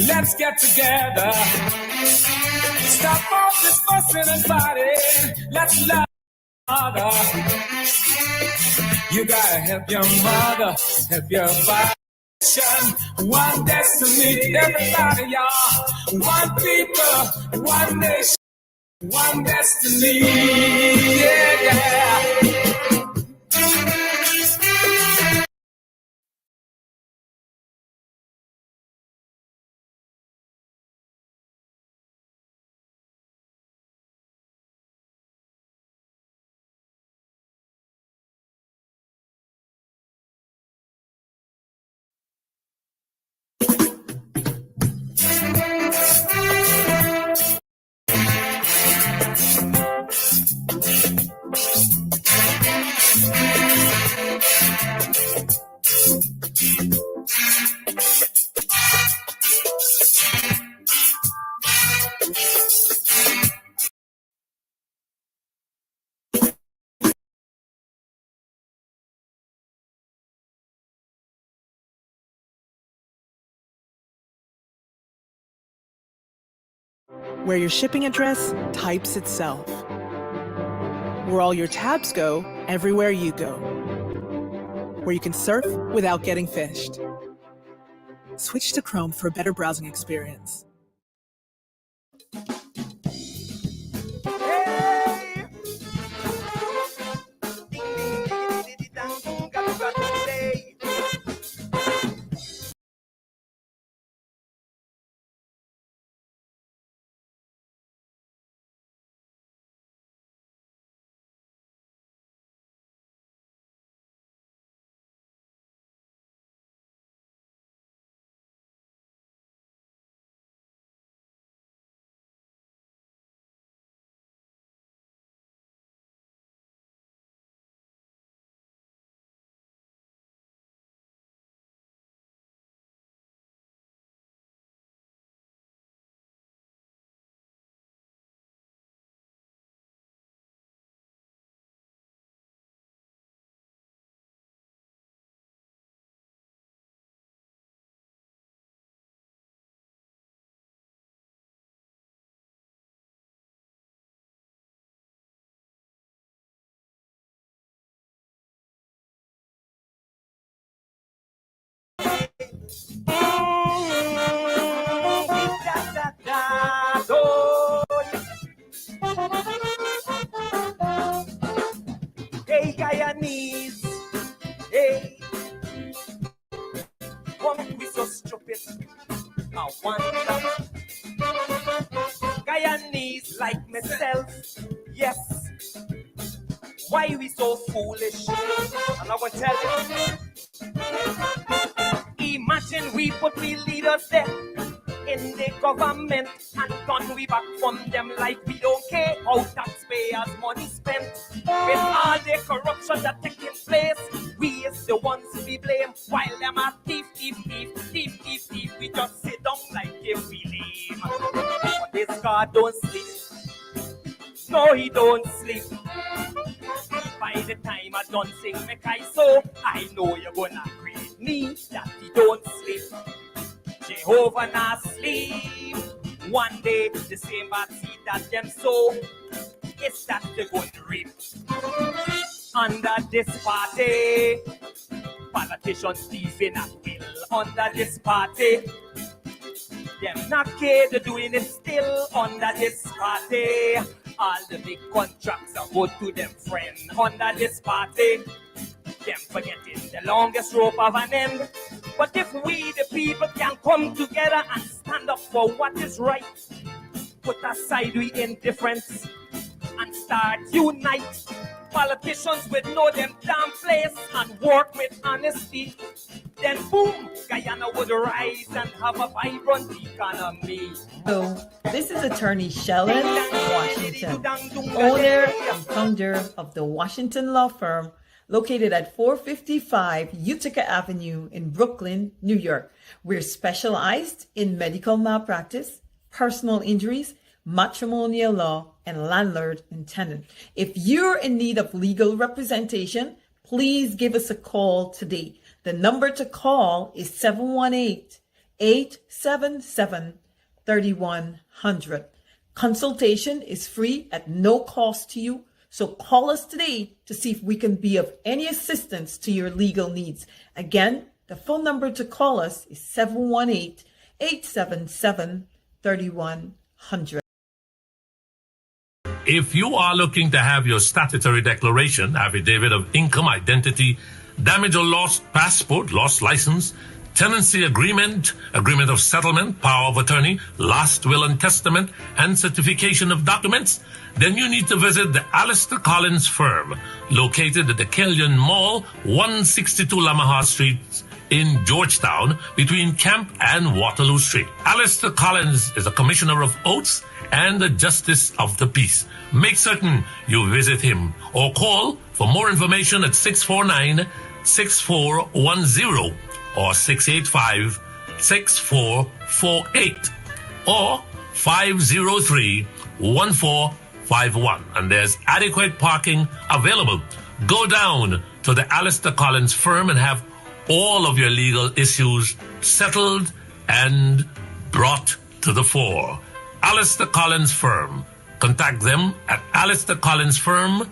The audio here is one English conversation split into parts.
Let's get together. Stop all this fussing and fighting. Let's love mother. You gotta help your mother, help your body. One destiny, everybody, y'all. One people, one nation, one destiny. Yeah, yeah. Where your shipping address types itself. Where all your tabs go, everywhere you go. Where you can surf without getting fished. Switch to Chrome for a better browsing experience. Hey, Guyanese, hey, won't be so stupid. I wonder, Guyanese like myself, yes. Why we so foolish? I'm not gonna tell you. Imagine we put we leaders there in the government and gone we back from them like we don't care how taxpayers' money spent. With all the corruption that taking place, we is the ones we blame. While them are thief. We just sit down like if we lame. But this God don't sleep. No, he don't sleep. By the time I done sing me kai so, I know you're gonna agree with me that he don't sleep. Jehovah not sleep. One day the same bad seed that them sow, it's that they're going to reap. Under this party, politicians thieving at will. Under this party, them not care, they're doing it still. Under this party, all the big contracts are go to them friend. Under this party, them forgetting the longest rope of an end. But if we the people can come together and stand up for what is right, put aside we indifference and start unite. Politicians would know them damn place and work with honesty. then boom, Guyana would rise and have a vibrant economy. So, this is attorney Shellen Washington, owner and founder of the Washington Law Firm, located at 455 Utica Avenue in Brooklyn, New York. We're specialized in medical malpractice, personal injuries, matrimonial law, and landlord and tenant. If you're in need of legal representation, please give us a call today. The number to call is 718-877-3100. Consultation is free at no cost to you. So call us today to see if we can be of any assistance to your legal needs. Again, the phone number to call us is 718-877-3100. If you are looking to have your statutory declaration, affidavit of income, identity, damage or lost passport, lost license, tenancy agreement, agreement of settlement, power of attorney, last will and testament, and certification of documents, then you need to visit the Alistair Collins firm, located at the Killian Mall, 162 Lamaha Street in Georgetown, between Camp and Waterloo Street. Alistair Collins is a commissioner of oaths and a justice of the peace. Make certain you visit him or call for more information at 649-6410 or 685-6448 or 503-1451. And there's adequate parking available. Go down to the Alistair Collins firm and have all of your legal issues settled and brought to the fore. Alistair Collins firm. Contact them at Alistair Collins firm.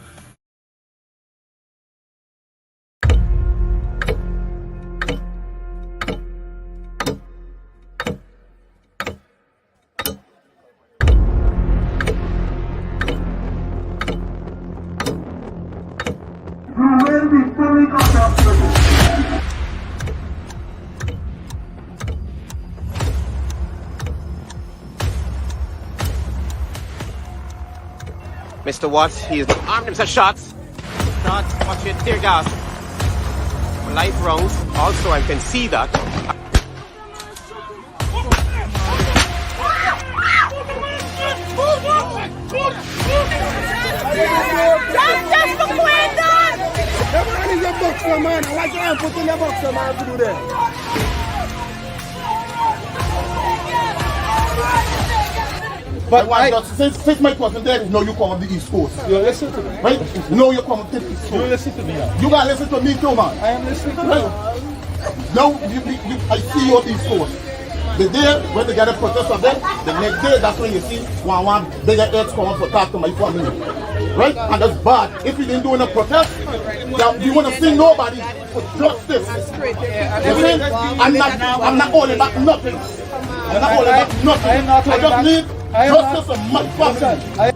Mr. Watts, he is armed himself shots. Shots, watch it, tear gas. Live rounds. Also, I can see that. That's the plan done! Never run in your boxer, man. I like your hand put in your boxer, man, to do that. But since my question there is no, you come on the East Coast. You listen to me. Right? No, you come on the East Coast. You listen to me. You gotta listen to me too, man. I am listening to right? Now, I see you on the East Coast. The day when they get a protest of them, the next day, that's when you see one bigger heads come up to talk to my family. Right? And that's bad. If you didn't do a protest, you want to see nobody for justice. You see? I'm not holding back nothing. I'm not holding back nothing. I just need justice for my family.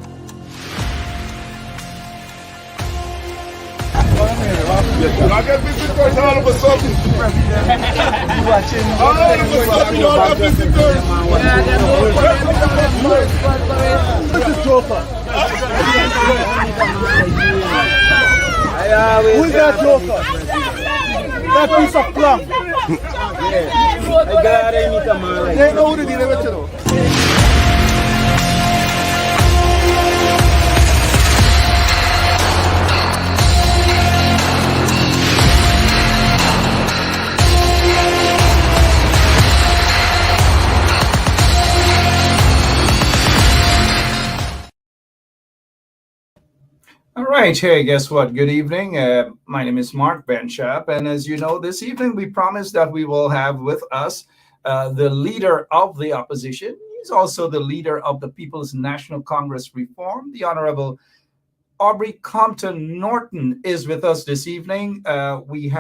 I get visitors all of a sudden. All of a sudden, you all have visitors. This is Joker. Who is that Joker? That piece of plum. They know who they did it, you know. All right, hey, guess what? Good evening. My name is Mark Benchap, and as you know, this evening we promised that we will have with us the leader of the opposition. He's also the leader of the People's National Congress Reform, the Honorable Aubrey Compton Norton is with us this evening. We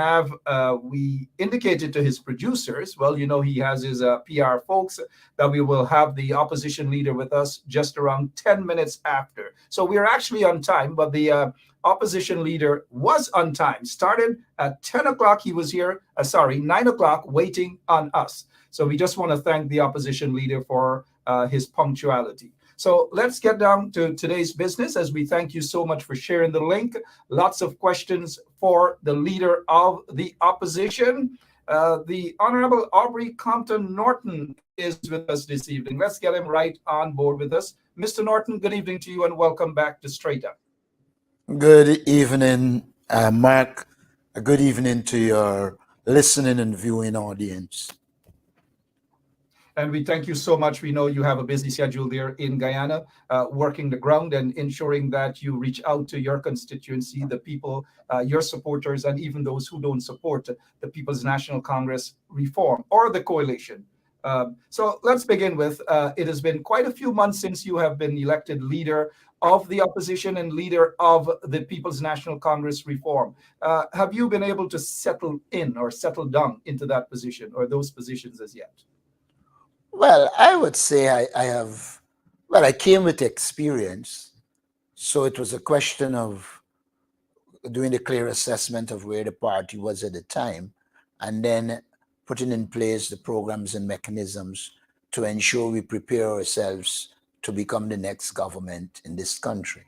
indicated to his producers, well, you know, he has his PR folks, that we will have the opposition leader with us just around 10 minutes after. So we are actually on time, but the opposition leader was on time. Started at 10 o'clock, he was here, 9 o'clock, waiting on us. So we just want to thank the opposition leader for his punctuality. So let's get down to today's business, as we thank you so much for sharing the link. Lots of questions for the leader of the opposition. The Honorable Aubrey Compton Norton is with us this evening. Let's get him right on board with us. Mr. Norton, good evening to you and welcome back to Straight Up. Good evening, Mark. Good evening to your listening and viewing audience. And we thank you so much. We know you have a busy schedule there in Guyana, working the ground and ensuring that you reach out to your constituency, the people, your supporters, and even those who don't support the People's National Congress reform or the coalition. So let's begin with, it has been quite a few months since you have been elected leader of the opposition and leader of the People's National Congress reform. Have you been able to settle in or settle down into that position or those positions as yet? Well, I would say I came with experience. So it was a question of doing a clear assessment of where the party was at the time, and then putting in place the programs and mechanisms to ensure we prepare ourselves to become the next government in this country.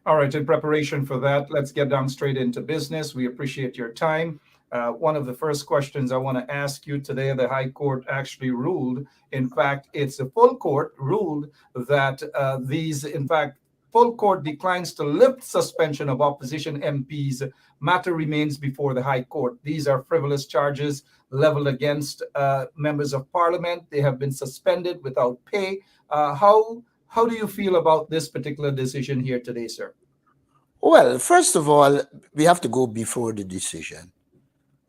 All right, in preparation for that, let's get down straight into business. We appreciate your time. One of the first questions I want to ask you today, the High Court actually ruled, in fact, it's a full court ruled that full court declines to lift suspension of opposition MPs. Matter remains before the High Court. These are frivolous charges leveled against members of parliament. They have been suspended without pay. How do you feel about this particular decision here today, sir? Well, first of all, we have to go before the decision.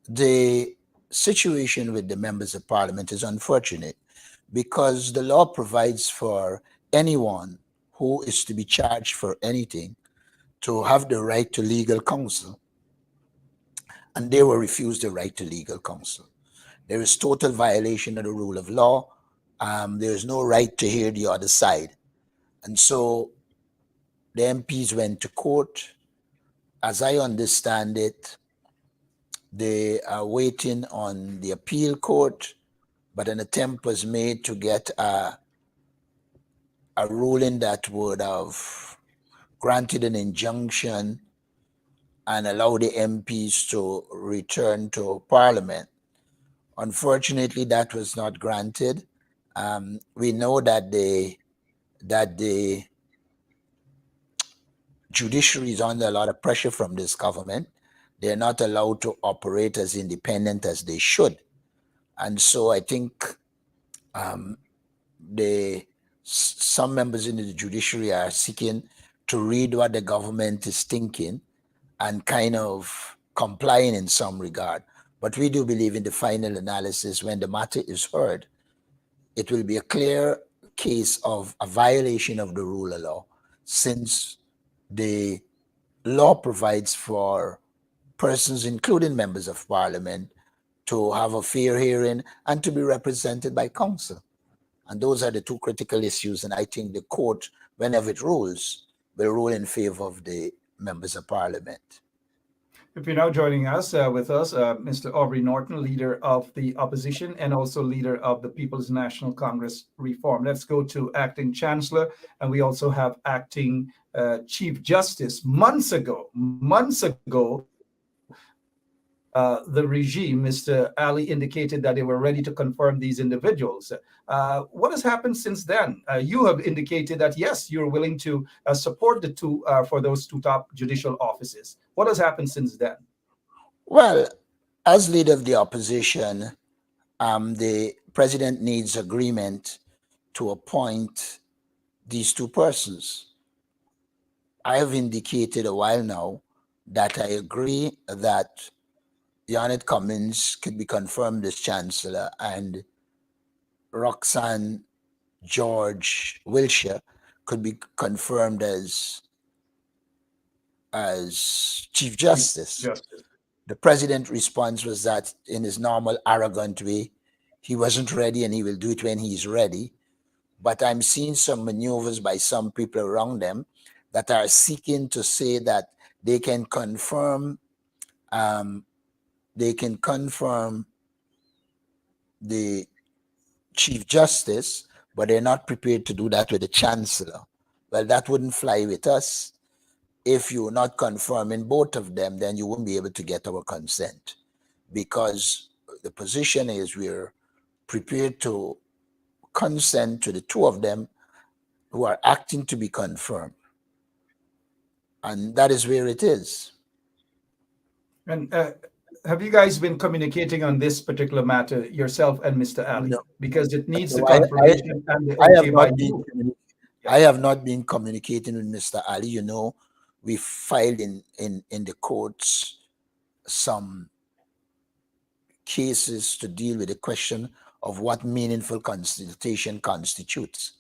The situation with the members of parliament is unfortunate because the law provides for anyone who is to be charged for anything to have the right to legal counsel, and they were refused the right to legal counsel. There is total violation of the rule of law. There is no right to hear the other side. And so the MPs went to court. As I understand it, they are waiting on the appeal court, but an attempt was made to get a ruling that would have granted an injunction and allow the MPs to return to Parliament. Unfortunately, that was not granted. We know that the judiciary is under a lot of pressure from this government. They're not allowed to operate as independent as they should. And so I think some members in the judiciary are seeking to read what the government is thinking and kind of complying in some regard. But we do believe in the final analysis, when the matter is heard, it will be a clear case of a violation of the rule of law, since the law provides for persons, including members of parliament, to have a fair hearing and to be represented by counsel. And those are the two critical issues. And I think the court, whenever it rules, will rule in favor of the members of parliament. If you're now joining us, Mr. Aubrey Norton, leader of the opposition and also leader of the People's National Congress reform. Let's go to acting chancellor, and we also have acting Chief Justice. Months ago, the regime, Mr. Ali, indicated that they were ready to confirm these individuals. What has happened since then? You have indicated that, yes, you're willing to support the two for those two top judicial offices. What has happened since then? Well, as leader of the opposition, the president needs agreement to appoint these two persons. I have indicated a while now that I agree that Janet Cummins could be confirmed as Chancellor and Roxanne George Wilshire could be confirmed as Chief Justice. The president's response was that, in his normal arrogant way, he wasn't ready and he will do it when he's ready. But I'm seeing some maneuvers by some people around them that are seeking to say that they can confirm the Chief Justice, but they're not prepared to do that with the Chancellor. Well, that wouldn't fly with us. If you're not confirming both of them, then you won't be able to get our consent, because the position is we're prepared to consent to the two of them who are acting to be confirmed. And that is where it is. And have you guys been communicating on this particular matter, yourself and Mr. Ali? No. Because it needs the No, confirmation and the I have okay not by been you. I have not been communicating with Mr. Ali. You know, we filed in the courts some cases to deal with the question of what meaningful consultation constitutes.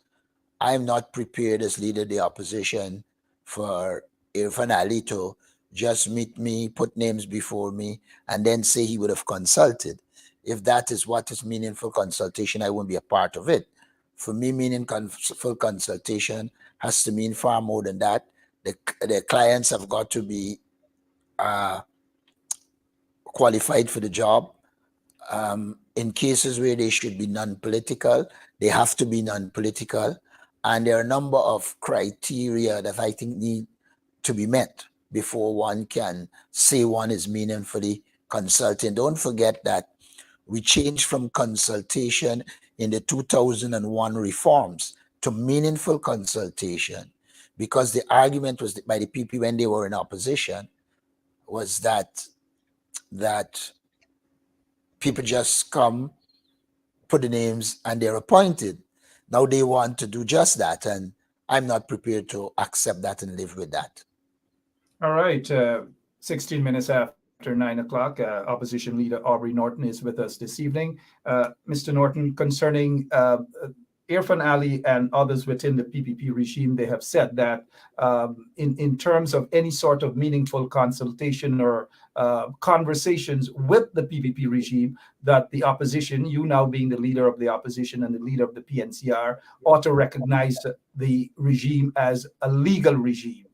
I'm not prepared as leader of the opposition for Irfan Ali to just meet me, put names before me, and then say he would have consulted. If that is what is meaningful consultation, I won't be a part of it. For me, meaningful consultation has to mean far more than that. The clients have got to be qualified for the job. In cases where they should be non-political, they have to be non-political. And there are a number of criteria that I think need to be met before one can say one is meaningfully consulting. Don't forget that we changed from consultation in the 2001 reforms to meaningful consultation, because the argument was by the PP when they were in opposition was that people just come, put the names, and they're appointed. Now they want to do just that, and I'm not prepared to accept that and live with that. All right, 16 minutes after 9 o'clock, opposition leader Aubrey Norton is with us this evening. Mr. Norton, concerning Irfan Ali and others within the PPP regime, they have said that in terms of any sort of meaningful consultation or conversations with the PPP regime, that the opposition, you now being the leader of the opposition and the leader of the PNCR, ought to recognize the regime as a legal regime.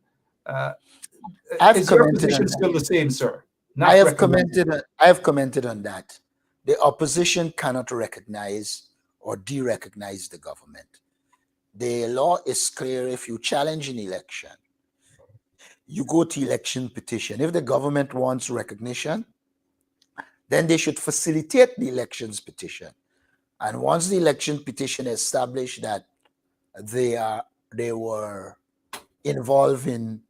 Is your position still the same, sir? I have commented on that. The opposition cannot recognize or de-recognize the government. The law is clear. If you challenge an election, you go to election petition. If the government wants recognition, then they should facilitate the elections petition. And once the election petition established that they were involved in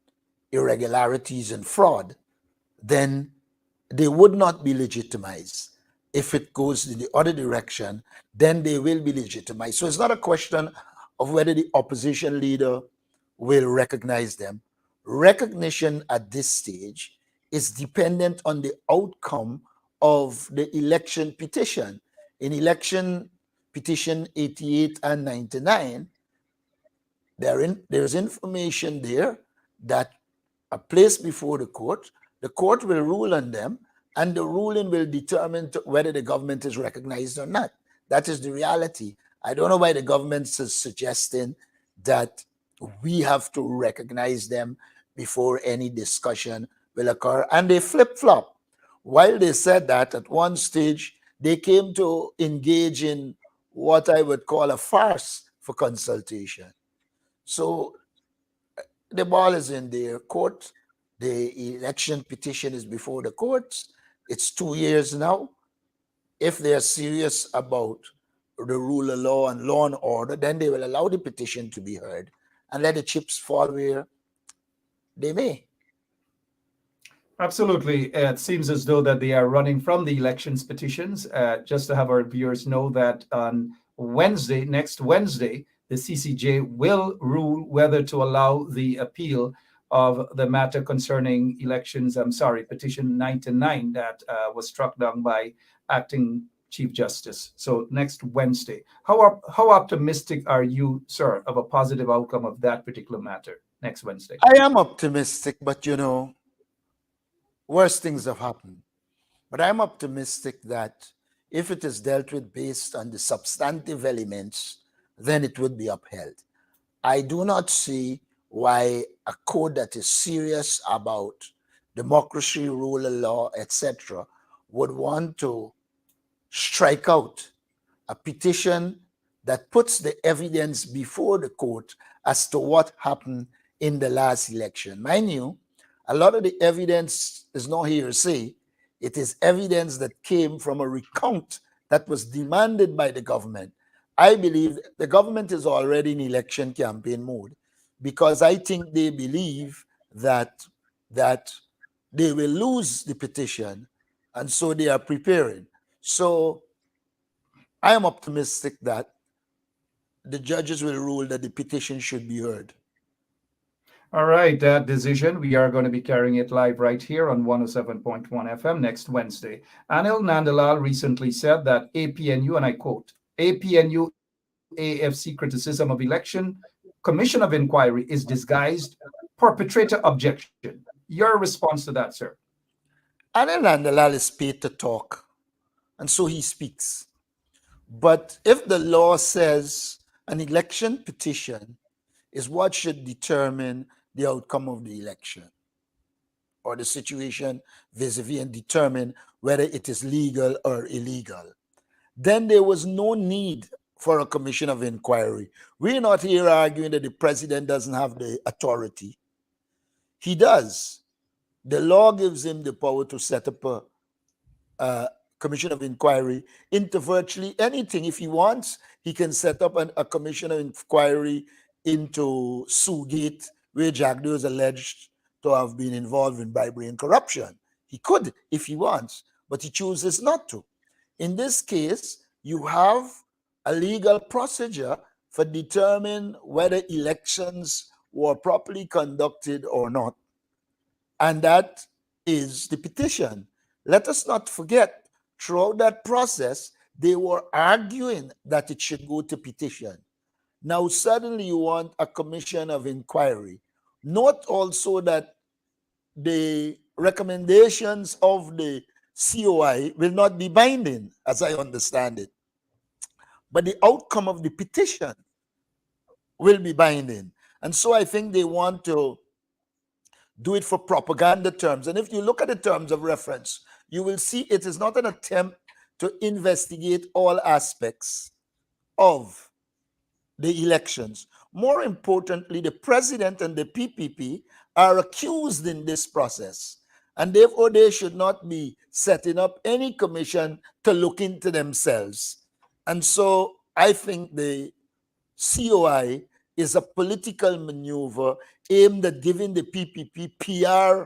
irregularities and fraud, then they would not be legitimized. If it goes in the other direction, then they will be legitimized. So it's not a question of whether the opposition leader will recognize them. Recognition at this stage is dependent on the outcome of the election petition. In election petition 88 and 99, there's information there that are placed before the court. The court will rule on them, and the ruling will determine whether the government is recognized or not. That is the reality. I don't know why the government is suggesting that we have to recognize them before any discussion will occur. And they flip-flop. While they said that, at one stage, they came to engage in what I would call a farce for consultation. So the ball is in their court. The election petition is before the courts. It's 2 years now. If they're serious about the rule of law and law and order, then they will allow the petition to be heard and let the chips fall where they may. Absolutely. It seems as though that they are running from the elections petitions. Just to have our viewers know that on Wednesday, next Wednesday, the CCJ will rule whether to allow the appeal of the matter concerning elections. Petition 99 that was struck down by acting Chief Justice. So next Wednesday. How optimistic are you, sir, of a positive outcome of that particular matter next Wednesday? I am optimistic, but worse things have happened. But I'm optimistic that if it is dealt with based on the substantive elements, then it would be upheld. I do not see why a court that is serious about democracy, rule of law, etc., would want to strike out a petition that puts the evidence before the court as to what happened in the last election. Mind you, a lot of the evidence is not hearsay. It is evidence that came from a recount that was demanded by the government. I believe the government is already in election campaign mode because I think they believe that they will lose the petition, and so they are preparing. So I am optimistic that the judges will rule that the petition should be heard. All right, that decision, we are going to be carrying it live right here on 107.1 FM next Wednesday. Anil Nandalal recently said that APNU, and I quote, APNU AFC criticism of election commission of inquiry is disguised perpetrator objection. Your response to that, sir? Anil Nandalal is paid to talk, and so he speaks. But if the law says an election petition is what should determine the outcome of the election or the situation vis-a-vis and determine whether it is legal or illegal, then there was no need for a commission of inquiry. We're not here arguing that the president doesn't have the authority. He does. The law gives him the power to set up a commission of inquiry into virtually anything. If he wants, he can set up a commission of inquiry into Sugate, where Jack Doe is alleged to have been involved in bribery and corruption. He could if he wants, but he chooses not to. In this case, you have a legal procedure for determining whether elections were properly conducted or not. And that is the petition. Let us not forget, throughout that process, they were arguing that it should go to petition. Now, suddenly you want a commission of inquiry. Note also that the recommendations of the COI will not be binding, as I understand it. But the outcome of the petition will be binding. And so I think they want to do it for propaganda terms. And if you look at the terms of reference, you will see it is not an attempt to investigate all aspects of the elections. More importantly, the president and the PPP are accused in this process, and therefore they should not be setting up any commission to look into themselves. And so I think the COI is a political maneuver aimed at giving the PPP PR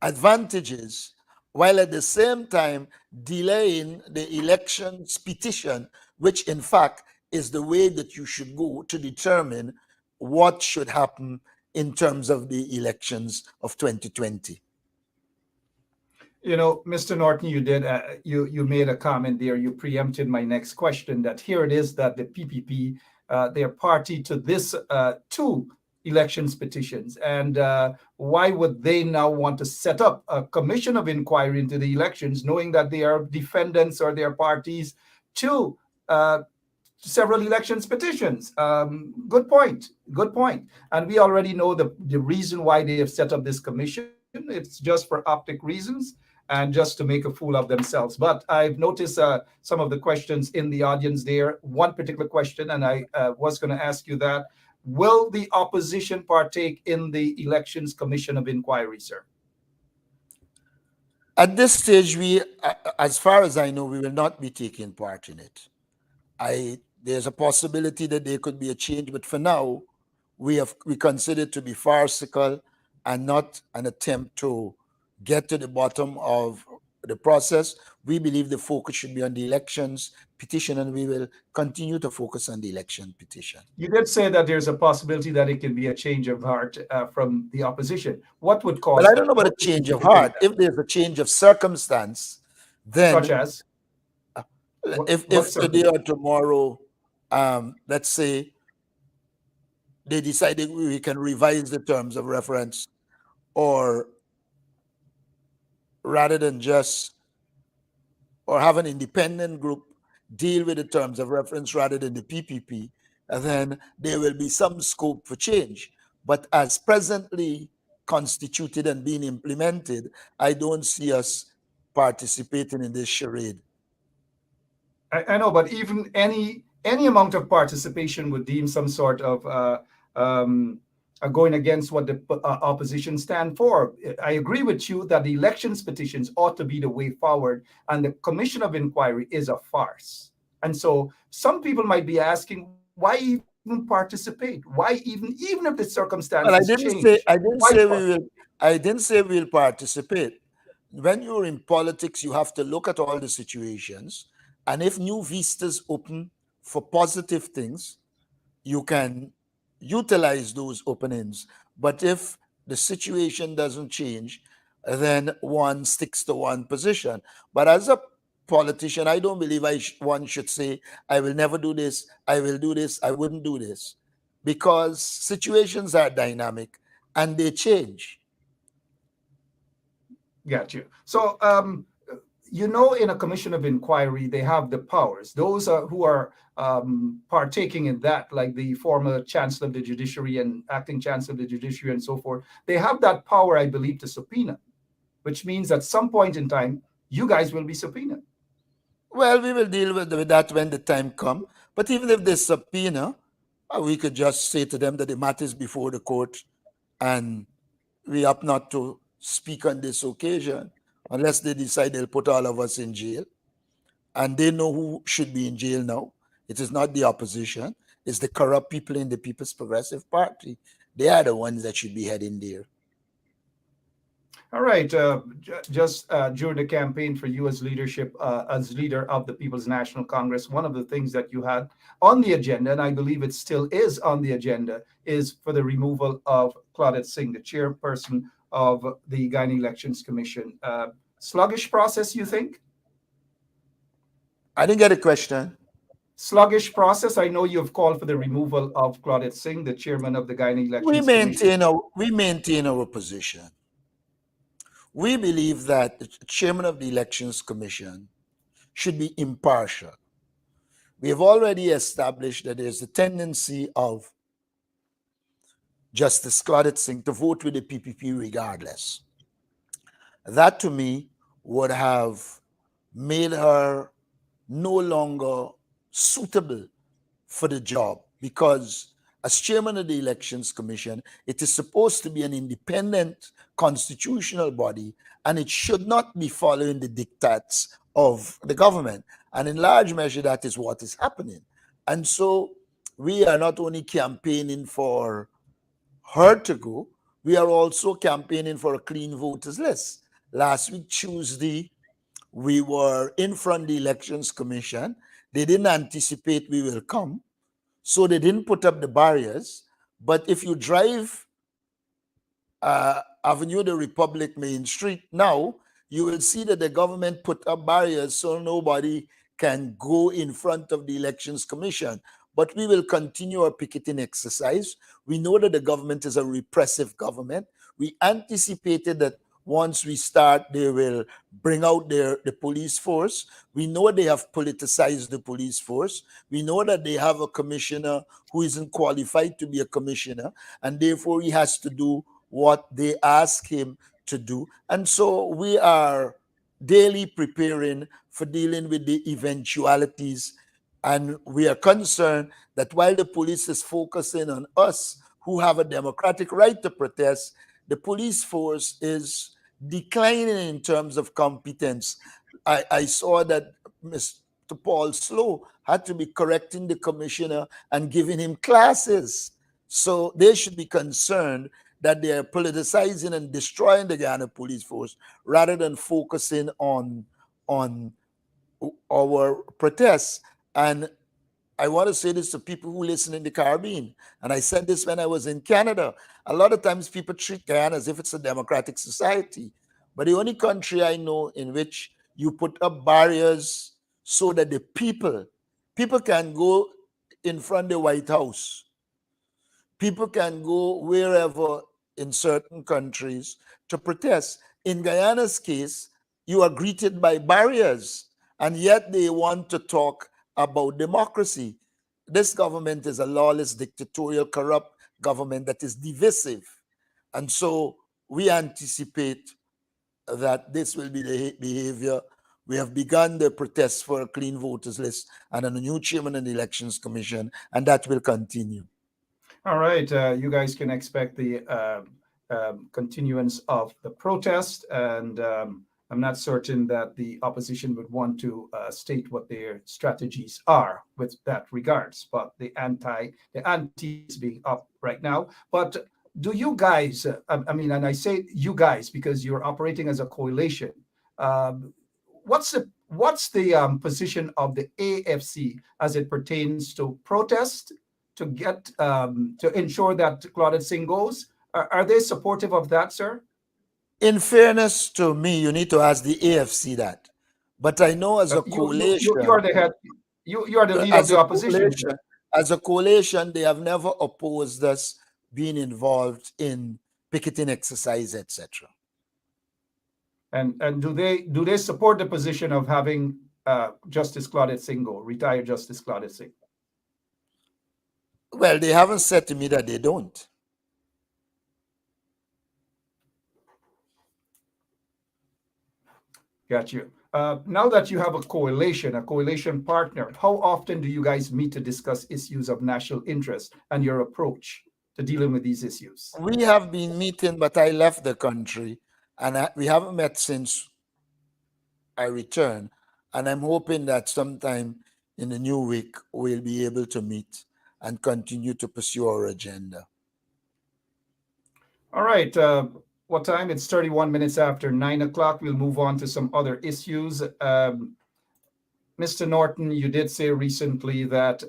advantages, while at the same time delaying the elections petition, which in fact is the way that you should go to determine what should happen in terms of the elections of 2020. You know, Mr. Norton, you did you made a comment there. You preempted my next question. That here it is that the PPP they're party to this two elections petitions, and why would they now want to set up a commission of inquiry into the elections, knowing that they are defendants or they are parties to several elections petitions? Good point. Good point. And we already know the reason why they have set up this commission. It's just for optic reasons and just to make a fool of themselves. But I've noticed some of the questions in the audience there. One particular question, and I was going to ask you that. Will the opposition partake in the Elections Commission of Inquiry, sir? At this stage, as far as I know, we will not be taking part in it. There's a possibility that there could be a change, but for now, we consider it to be farcical and not an attempt to get to the bottom of the process. We believe the focus should be on the elections petition, and we will continue to focus on the election petition. You did say that there's a possibility that it can be a change of heart from the opposition. What would cause? Well, I don't know about a change of heart. If there's a change of circumstance, then such as if today or tomorrow, let's say they decided we can revise the terms of reference, or rather than just, or have an independent group deal with the terms of reference rather than the PPP, and then there will be some scope for change. But as presently constituted and being implemented, I don't see us participating in this charade. I know, but even any amount of participation would deem some sort of going against what the opposition stand for. I agree with you that the elections petitions ought to be the way forward, and the commission of inquiry is a farce. And so some people might be asking, why even participate? Why even if the Well, circumstances change? Why I didn't say we'll participate. When you're in politics, you have to look at all the situations, and if new vistas open for positive things, you can utilize those openings. But if the situation doesn't change, then one sticks to one position. But as a politician, I don't believe one should say, I will never do this, I will do this, I wouldn't do this, because situations are dynamic and they change. Got you. So, in a commission of inquiry, they have the powers. Those who are partaking in that, like the former chancellor of the judiciary and acting chancellor of the judiciary and so forth, they have that power, I believe, to subpoena, which means at some point in time, you guys will be subpoenaed. Well, we will deal with that when the time comes. But even if they subpoena, we could just say to them that the matter is before the court and we ought not to speak on this occasion unless they decide they'll put all of us in jail. And they know who should be in jail now. It is not the opposition. It's the corrupt people in the People's Progressive Party. They are the ones that should be heading there. All right. Just during the campaign for you as leadership, as leader of the People's National Congress, one of the things that you had on the agenda, and I believe it still is on the agenda, is for the removal of Claudette Singh, the chairperson of the Guyana Elections Commission. Sluggish process, you think? I didn't get a question. Sluggish process. I know you've called for the removal of Claudette Singh, the chairman of the Guyana Elections Commission. We maintain our position. We believe that the chairman of the Elections Commission should be impartial. We have already established that there's a tendency of Justice Claudette Singh to vote with the PPP regardless. That to me would have made her no longer suitable for the job, because as chairman of the Elections Commission, it is supposed to be an independent constitutional body, and it should not be following the diktats of the government. And in large measure, that is what is happening. And so we are not only campaigning for her to go, we are also campaigning for a clean voters list. Last week, Tuesday, we were in front of the Elections Commission. They didn't anticipate we will come, so they didn't put up the barriers. But if you drive Avenue of the Republic Main Street now, you will see that the government put up barriers so nobody can go in front of the Elections Commission. But we will continue our picketing exercise. We know that the government is a repressive government. We anticipated that once we start, they will bring out the police force. We know they have politicized the police force. We know that they have a commissioner who isn't qualified to be a commissioner, and therefore he has to do what they ask him to do. And so we are daily preparing for dealing with the eventualities. And we are concerned that while the police is focusing on us who have a democratic right to protest, the police force is declining in terms of competence. I saw that Mr. Paul Slow had to be correcting the commissioner and giving him classes. So they should be concerned that they are politicizing and destroying the Guyana police force rather than focusing on our protests. And I want to say this to people who listen in the Caribbean. And I said this when I was in Canada. A lot of times people treat Guyana as if it's a democratic society. But the only country I know in which you put up barriers so that the people can go in front of the White House. People can go wherever in certain countries to protest. In Guyana's case, you are greeted by barriers, and yet they want to talk about democracy. This government is a lawless, dictatorial, corrupt government that is divisive. And so we anticipate that this will be the behavior. We have begun the protest for a clean voters list and a new chairman of the Elections Commission, and that will continue. All right, you guys can expect the continuance of the protest, and I'm not certain that the opposition would want to state what their strategies are with that regards. But the anti is being up right now. But do you guys? I mean, and I say you guys because you're operating as a coalition. Um, what's the position of the AFC as it pertains to protest to get to ensure that Claudette Singh goes? Are they supportive of that, sir? In fairness to me, you need to ask the AFC that. But I know as a You coalition, are the head. You are the leader of as the a opposition. coalition, as a coalition, they have never opposed us being involved in picketing exercise, etc. And do they support the position of having Justice Claudette Singh go, retired Justice Claudette Singh? Well, they haven't said to me that they don't. Got you. Now that you have a coalition partner, how often do you guys meet to discuss issues of national interest and your approach to dealing with these issues? We have been meeting, but I left the country, and we haven't met since I returned. And I'm hoping that sometime in the new week we'll be able to meet and continue to pursue our agenda. All right. What time? It's 31 minutes after 9 o'clock. We'll move on to some other issues. Mr. Norton, you did say recently that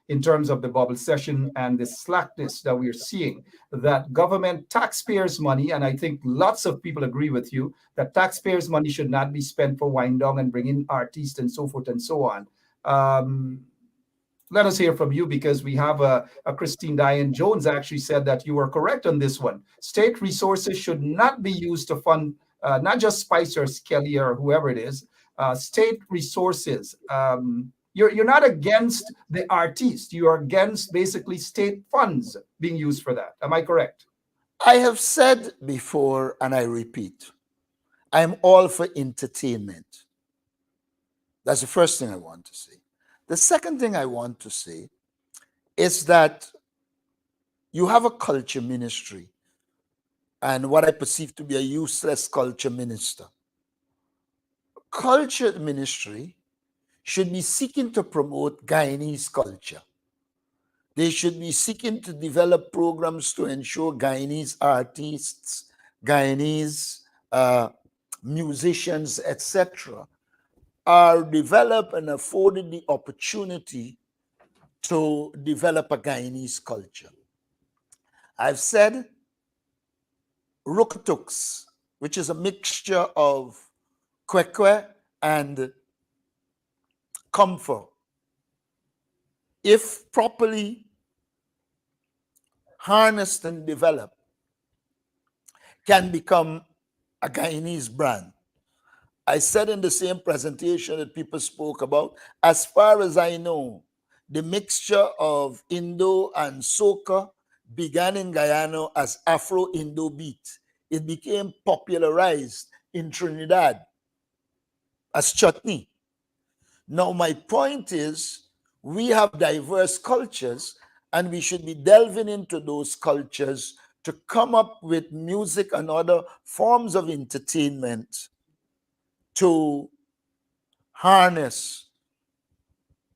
in terms of the bubble session and the slackness that we're seeing, that government taxpayers' money, and I think lots of people agree with you, that taxpayers' money should not be spent for wind down and bringing artists and so forth and so on. Let us hear from you, because we have a Christine Diane Jones actually said that you were correct on this one. State resources should not be used to fund not just Spicer, Kelly, or whoever it is. State resources. You're not against the artist. You are against basically state funds being used for that. Am I correct? I have said before, and I repeat, I'm all for entertainment. That's the first thing I want to say. The second thing I want to say is that you have a culture ministry and what I perceive to be a useless culture minister. Culture ministry should be seeking to promote Guyanese culture. They should be seeking to develop programs to ensure Guyanese artists, Guyanese musicians, etc., are developed and afforded the opportunity to develop a Guyanese culture. I've said Rukatuks, which is a mixture of Kwekwe and Comfort, if properly harnessed and developed, can become a Guyanese brand. I said in the same presentation that people spoke about, as far as I know, the mixture of Indo and Soca began in Guyana as Afro-Indo beat. It became popularized in Trinidad as chutney. Now, my point is, we have diverse cultures, and we should be delving into those cultures to come up with music and other forms of entertainment to harness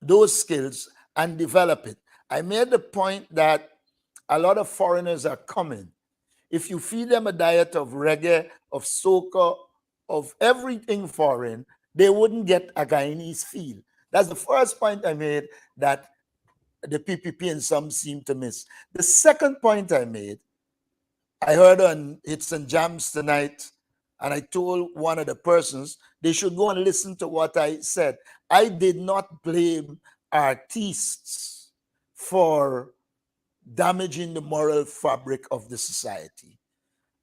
those skills and develop it. I made the point that a lot of foreigners are coming. If you feed them a diet of reggae, of soca, of everything foreign, they wouldn't get a Guyanese feel. That's the first point I made that the PPP and some seem to miss. The second point I made, I heard on Hits and Jams tonight, and I told one of the persons they should go and listen to what I said. I did not blame artists for damaging the moral fabric of the society.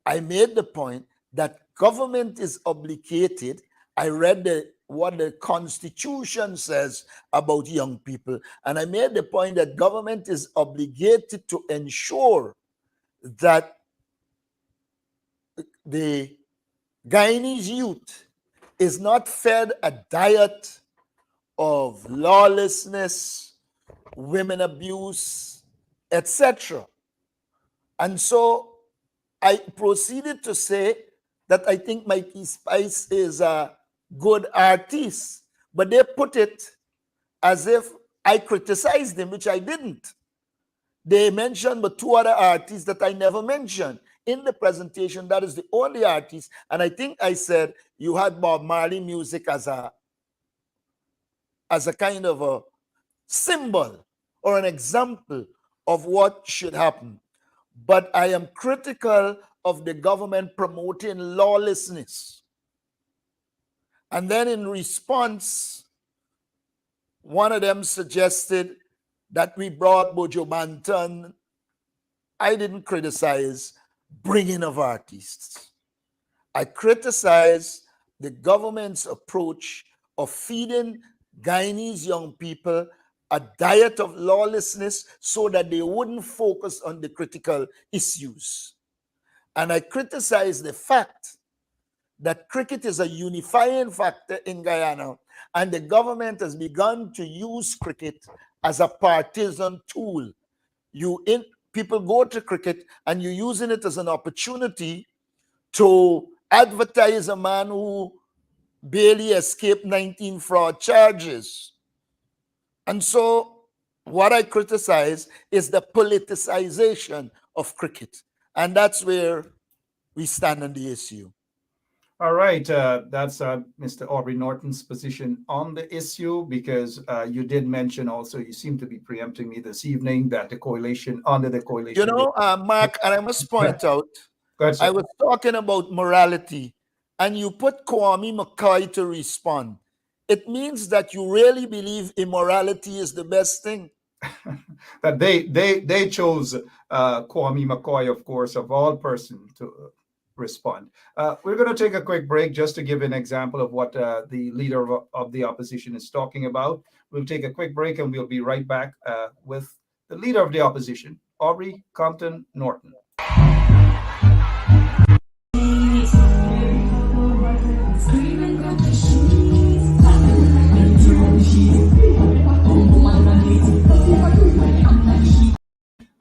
I made the point that government is obligated. I read what the Constitution says about young people, and I made the point that government is obligated to ensure that the Guyanese youth is not fed a diet of lawlessness, women abuse, etc. And so I proceeded to say that I think Mikey Spice is a good artist, but they put it as if I criticized him, which I didn't. They mentioned but two other artists that I never mentioned in the presentation. That is the only artist. And I think I said you had Bob Marley music as a kind of a symbol or an example of what should happen. But I am critical of the government promoting lawlessness. And then in response, one of them suggested that we brought Bojo Banton. I didn't criticize bringing of artists. I criticize the government's approach of feeding Guyanese young people a diet of lawlessness so that they wouldn't focus on the critical issues. And I criticize the fact that cricket is a unifying factor in Guyana, and the government has begun to use cricket as a partisan tool. People go to cricket and you're using it as an opportunity to advertise a man who barely escaped 19 fraud charges. And so what I criticize is the politicization of cricket. And that's where we stand on the issue. All right, that's Mr. Aubrey Norton's position on the issue, because you did mention also, you seem to be preempting me this evening, that the coalition, under the coalition... You know, Mark, and I must point out, I was talking about morality, and you put Kwame McCoy to respond. It means that you really believe immorality is the best thing. That they chose Kwame McCoy, of course, of all persons, to respond. We're going to take a quick break just to give an example of what the leader of the opposition is talking about. We'll take a quick break and we'll be right back with the leader of the opposition, Aubrey Compton Norton.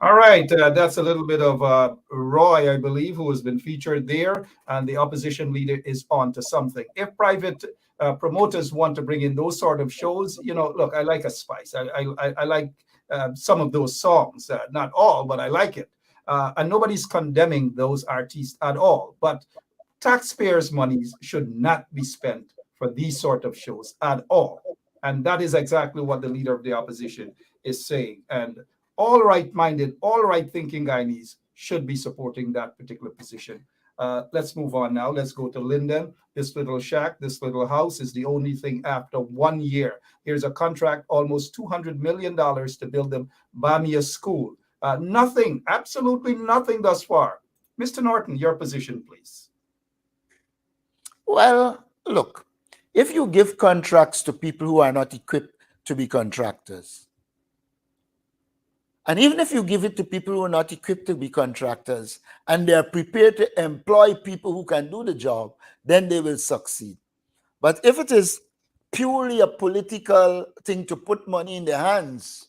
All right, that's a little bit of Roy, I believe, who has been featured there, and the opposition leader is on to something. If private promoters want to bring in those sort of shows, you know, look, I like a Spice. I like some of those songs, not all, but I like it. And nobody's condemning those artists at all. But taxpayers' monies should not be spent for these sort of shows at all. And that is exactly what the leader of the opposition is saying. And all right-minded, all right-thinking Guyanese should be supporting that particular position. Let's move on now. Let's go to Linden. This little shack, this little house is the only thing after 1 year. Here's a contract, almost $200 million to build them Bamia School. Nothing, absolutely nothing thus far. Mr. Norton, your position, please. Well, look, if you give contracts to people who are not equipped to be contractors, and even if you give it to people who are not equipped to be contractors and they are prepared to employ people who can do the job, then they will succeed. But if it is purely a political thing to put money in the hands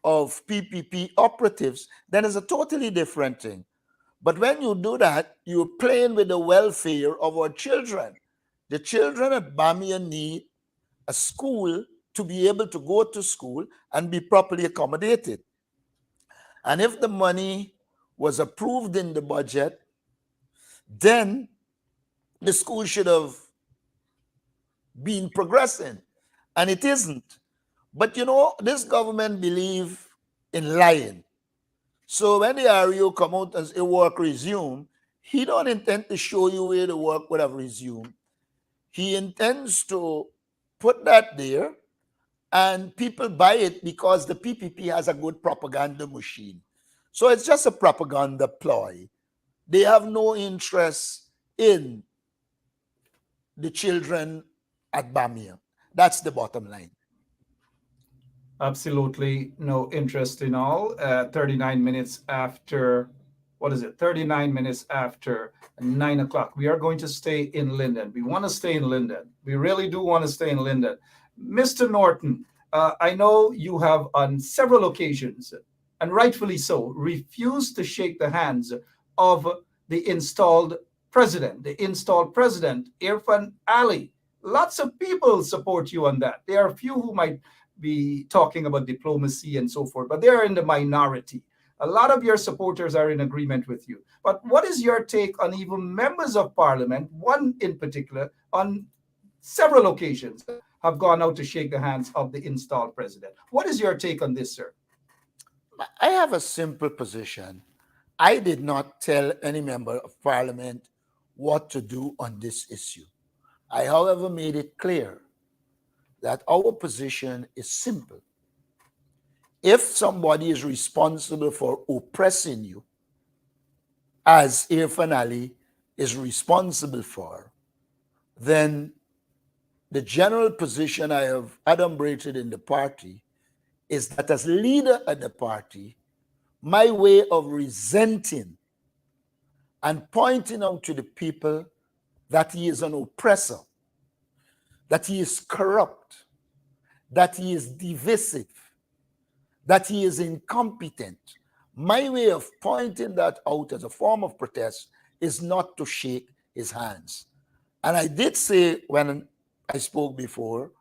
of PPP operatives, then it's a totally different thing. But when you do that, you're playing with the welfare of our children. The children at Bamia need a school to be able to go to school and be properly accommodated. And if the money was approved in the budget, then the school should have been progressing. And it isn't. But you know, this government believes in lying. So when the REO come out as a work resume, he don't intend to show you where the work would have resumed. He intends to put that there, and people buy it because the PPP has a good propaganda machine. So it's just a propaganda ploy. They have no interest in the children at Bamia. That's the bottom line. Absolutely no interest in all. 39 minutes after, 39 minutes after 9 o'clock. We are going to stay in Linden. We want to stay in Linden. We really do want to stay in Linden. Mr. Norton, I know you have on several occasions and rightfully so, refused to shake the hands of the installed president. The installed president, Irfan Ali. Lots of people support you on that. There are a few who might be talking about diplomacy and so forth, but they are in the minority. A lot of your supporters are in agreement with you. But what is your take on even members of parliament, one in particular, on several occasions have gone out to shake the hands of the installed president? What is your take on this, sir? I have a simple position. I did not tell any member of parliament what to do on this issue. I, however, made it clear that our position is simple. If somebody is responsible for oppressing you, as Irfan Ali is responsible for, then the general position I have adumbrated in the party is that as leader of the party, my way of resenting and pointing out to the people that he is an oppressor, that he is corrupt, that he is divisive, that he is incompetent. My way of pointing that out as a form of protest is not to shake his hands. And I did say when I spoke before,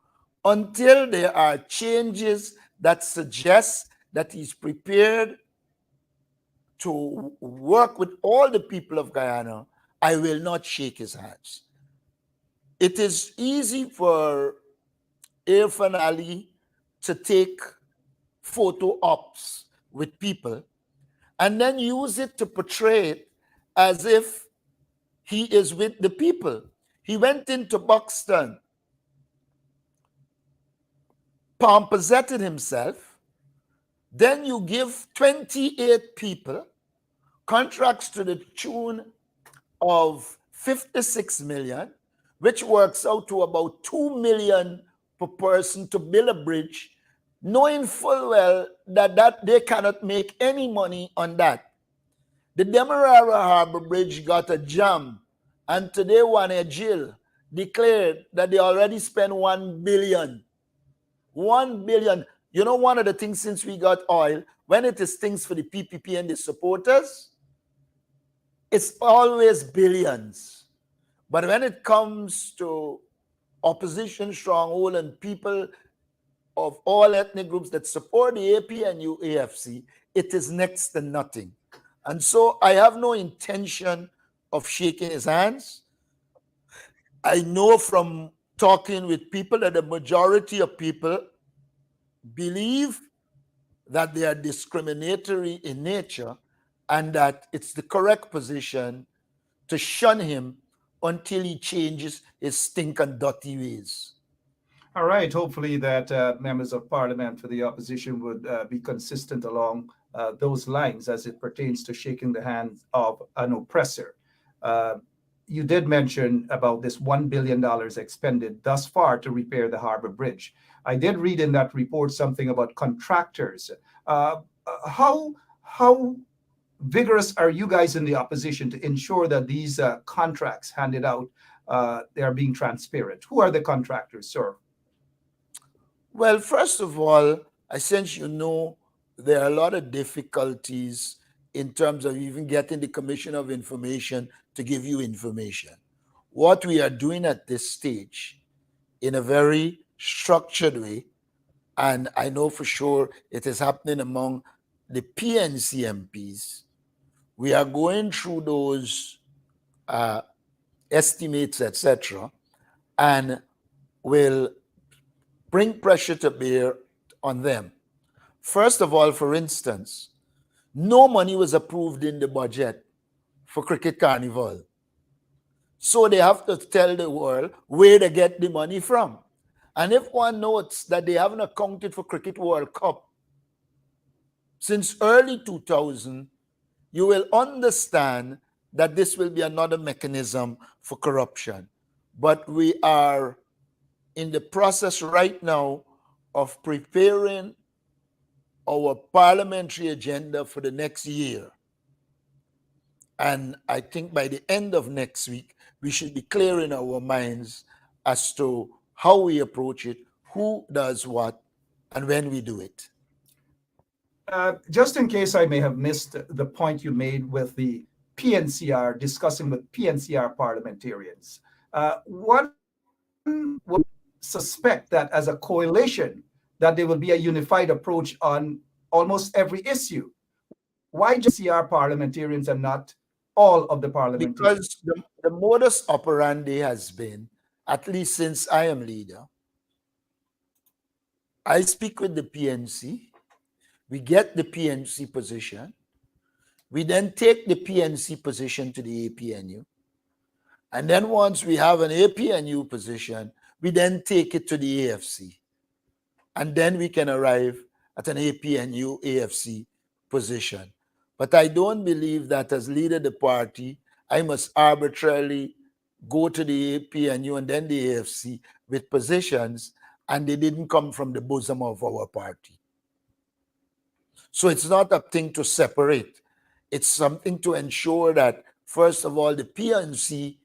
until there are changes that suggest that he's prepared to work with all the people of Guyana, I will not shake his hands. It is easy for Irfan Ali to take photo ops with people and then use it to portray it as if he is with the people. He went into Buxton, pomposetted himself, then you give 28 people contracts to the tune of 56 million, which works out to about 2 million per person to build a bridge, knowing full well that they cannot make any money on that. The Demerara Harbor Bridge got a jam, and today Jill declared that they already spent 1 billion. 1 billion. You know, one of the things since we got oil, when it is things for the PPP and the supporters, it's always billions. But when it comes to opposition stronghold and people of all ethnic groups that support the APNU AFC, it is next to nothing. And so I have no intention of shaking his hands. I know from talking with people that the majority of people believe that they are discriminatory in nature and that it's the correct position to shun him until he changes his stink and dirty ways. All right. Hopefully that members of parliament for the opposition would be consistent along those lines as it pertains to shaking the hand of an oppressor. You did mention about this $1 billion expended thus far to repair the Harbor Bridge. I did read in that report something about contractors. How vigorous are you guys in the opposition to ensure that these contracts handed out, they are being transparent? Who are the contractors, sir? Well, first of all, I sense you know there are a lot of difficulties in terms of even getting the Commission of Information to give you information. What we are doing at this stage in a very structured way, and I know for sure it is happening among the PNC MPs, we are going through those estimates, etc., and will bring pressure to bear on them. First of all, for instance, no money was approved in the budget for Cricket Carnival. So they have to tell the world where to get the money from. And if one notes that they haven't accounted for Cricket World Cup since early 2000, you will understand that this will be another mechanism for corruption. But we are in the process right now of preparing our parliamentary agenda for the next year. And I think by the end of next week, we should be clear in our minds as to how we approach it, who does what, and when we do it. Just in case I may have missed the point you made with the PNCR, discussing with PNCR parliamentarians, one would suspect that as a coalition, that there will be a unified approach on almost every issue. Why just CR parliamentarians and not all of the parliamentarians? Because the modus operandi has been, at least since I am leader, I speak with the PNC, we get the PNC position, we then take the PNC position to the APNU, and then once we have an APNU position, we then take it to the AFC, and then we can arrive at an APNU AFC position. But I don't believe that as leader of the party, I must arbitrarily go to the APNU and then the AFC with positions, and they didn't come from the bosom of our party. So it's not a thing to separate. It's something to ensure that, first of all, the PNC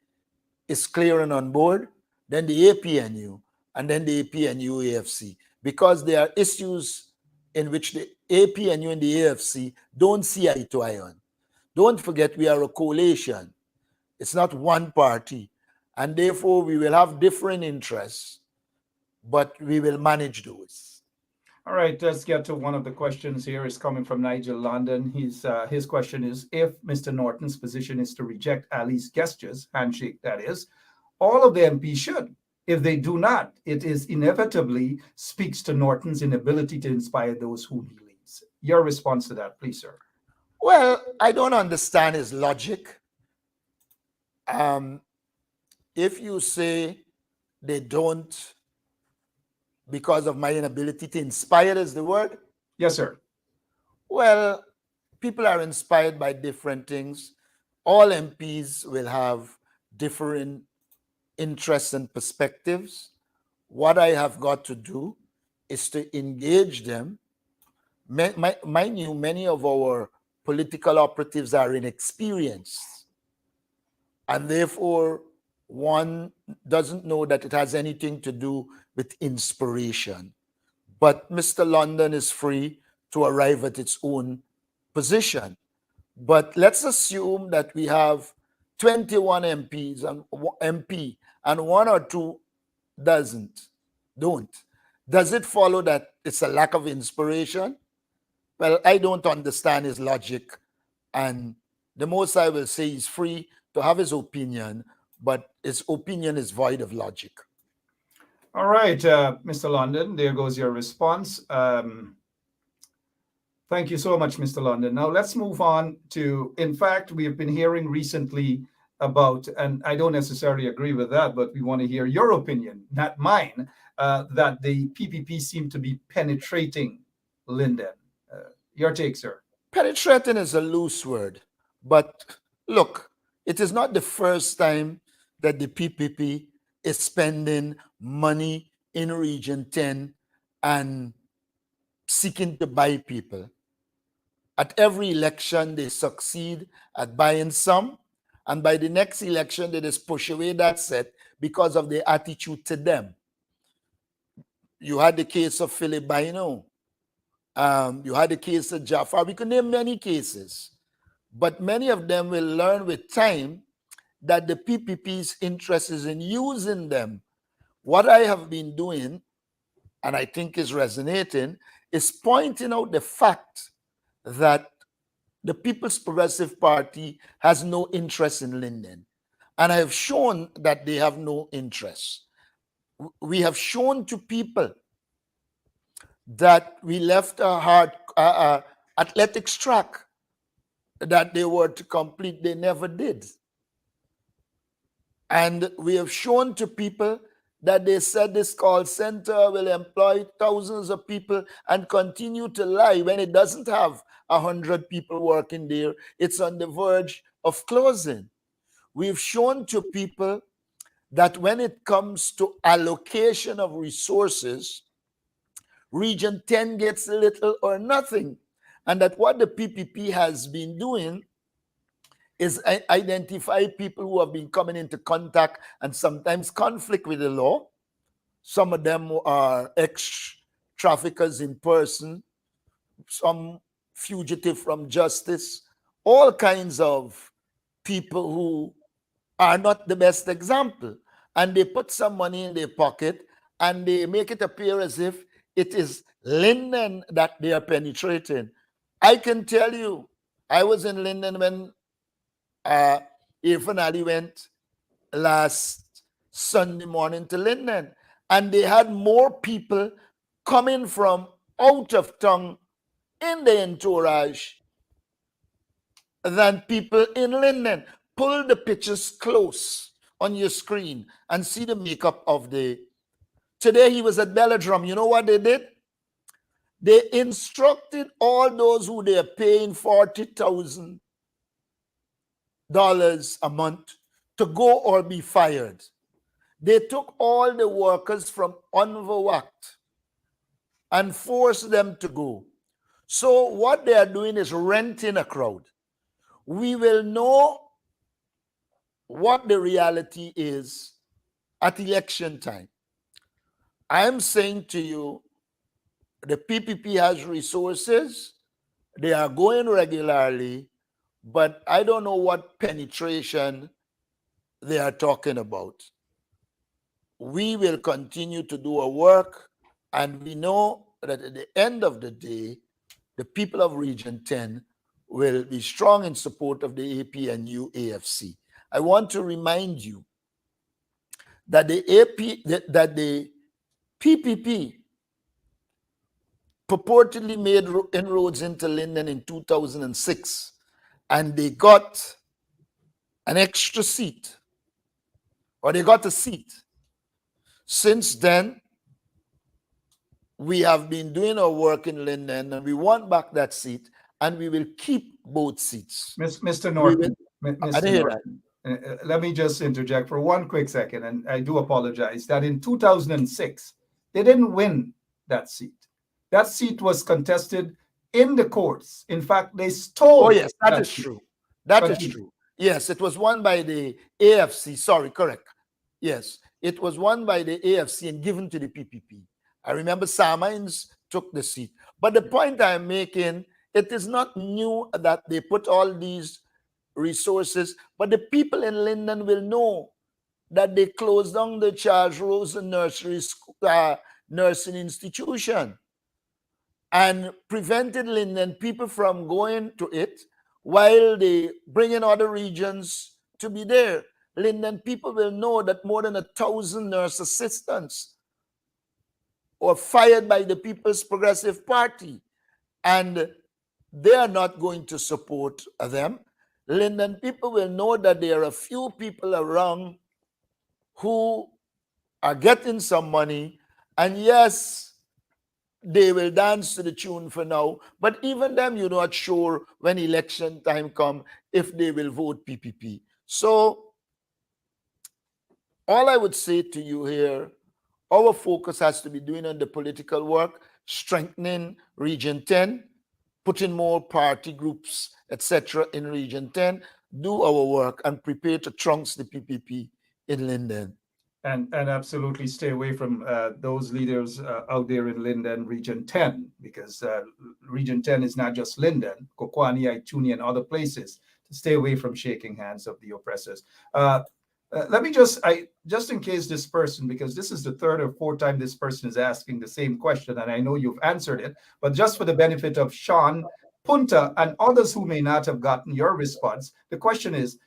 is clear and on board, then the APNU, and then the APNU AFC. Because there are issues in which the APNU and the AFC don't see eye to eye on. Don't forget, we are a coalition. It's not one party. And therefore, we will have different interests, but we will manage those. All right, let's get to one of the questions here. It's coming from Nigel London. His question is, if Mr. Norton's position is to reject Ali's gestures, handshake that is, all of the MPs should. If they do not, it is inevitably speaks to Norton's inability to inspire those whom he leads. Your response to that, please, sir. Well, I don't understand his logic. If you say they don't because of my inability to inspire, is the word? Yes, sir. Well, people are inspired by different things. All MPs will have different interests and perspectives. What I have got to do is to engage them. Mind you, many of our political operatives are inexperienced, and therefore one doesn't know that it has anything to do with inspiration. But Mr. London is free to arrive at its own position. But let's assume that we have 21 MPs and one or two don't. Does it follow that it's a lack of inspiration? Well, I don't understand his logic. And the most I will say, is free to have his opinion, but his opinion is void of logic. All right, Mr. London, there goes your response. Thank you so much, Mr. London. Now let's move on to, in fact, we have been hearing recently about, and I don't necessarily agree with that, but we want to hear your opinion, not mine, that the PPP seem to be penetrating Linden. Your take, sir. Penetrating is a loose word, but look, it is not the first time that the PPP is spending money in Region 10 and seeking to buy people. At every election, they succeed at buying some, and by the next election, they just push away that set because of their attitude to them. You had the case of Philip Bino. You had the case of Jafar. We could name many cases, but many of them will learn with time that the PPP's interest is in using them. What I have been doing, and I think is resonating, is pointing out the fact that the People's Progressive Party has no interest in Linden. And I have shown that they have no interest. We have shown to people that we left a hard athletics track that they were to complete, they never did. And we have shown to people that they said this call center will employ thousands of people and continue to lie when it doesn't have 100 people working there. It's on the verge of closing. We've shown to people that when it comes to allocation of resources, Region 10 gets little or nothing. And that what the PPP has been doing is identify people who have been coming into contact and sometimes conflict with the law. Some of them are ex-traffickers in person. Some fugitive from justice, all kinds of people who are not the best example. And they put some money in their pocket and they make it appear as if it is Linden that they are penetrating. I can tell you, I was in Linden when Irfan Ali went last Sunday morning to Linden, and they had more people coming from out of town in the entourage than people in Linden. Pull the pictures close on your screen and see the makeup of the. Today he was at Belladrum. You know what they did? They instructed all those who they are paying $40,000 a month to go or be fired. They took all the workers from overworked and forced them to go. So what they are doing is renting a crowd. We will know what the reality is at election time. I am saying to you, the PPP has resources. They are going regularly, but I don't know what penetration they are talking about. We will continue to do our work, and we know that at the end of the day, the people of Region 10 will be strong in support of the APNU AFC. I want to remind you that the PPP purportedly made inroads into Linden in 2006, and they got an extra seat, or they got a seat. Since then, we have been doing our work in Linden, and we want back that seat, and we will keep both seats. Mr. Norton, Mr. Norton, let me just interject for one quick second, and I do apologize that in 2006, they didn't win that seat. That seat was contested in the courts. In fact, they stole. Oh, yes, that is true. That is true. Yes, it was won by the AFC. Sorry, correct. Yes, it was won by the AFC and given to the PPP. I remember Samines took the seat. But the point I'm making, it is not new that they put all these resources, but the people in Linden will know that they closed down the Charles Rosen nursing institution and prevented Linden people from going to it while they bring in other regions to be there. Linden people will know that more than 1,000 nurse assistants were fired by the People's Progressive Party, and they are not going to support them. Linden people will know that there are a few people around who are getting some money, and yes, they will dance to the tune for now, but even them, you're not sure when election time comes if they will vote PPP. So all I would say to you here, our focus has to be doing on the political work, strengthening Region 10, putting more party groups, etc. in Region 10, do our work and prepare to trounce the PPP in Linden. And absolutely stay away from those leaders out there in Linden Region 10, because Region 10 is not just Linden, Kokwani, Ituni, and other places. To stay away from shaking hands of the oppressors. Let me just in case this person, because this is the third or fourth time this person is asking the same question, and I know you've answered it, but just for the benefit of Sean, Punta, and others who may not have gotten your response, the question is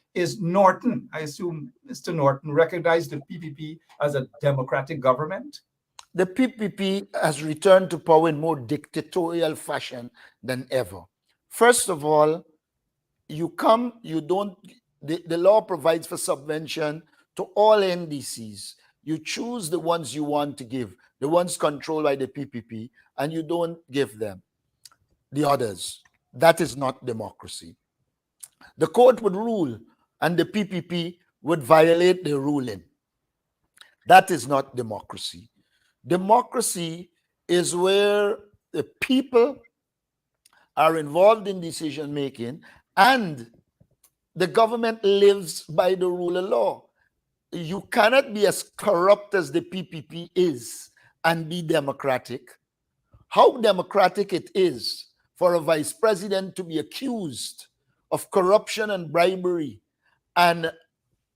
Norton, I assume Mr. Norton, recognized the PPP as a democratic government? The PPP has returned to power in more dictatorial fashion than ever. First of all, the law provides for subvention to all NDCs. You choose the ones you want to give, the ones controlled by the PPP, and you don't give them the others. That is not democracy. The court would rule and the PPP would violate the ruling. That is not democracy. Democracy is where the people are involved in decision making and the government lives by the rule of law. You cannot be as corrupt as the PPP is and be democratic. How democratic it is for a vice president to be accused of corruption and bribery, and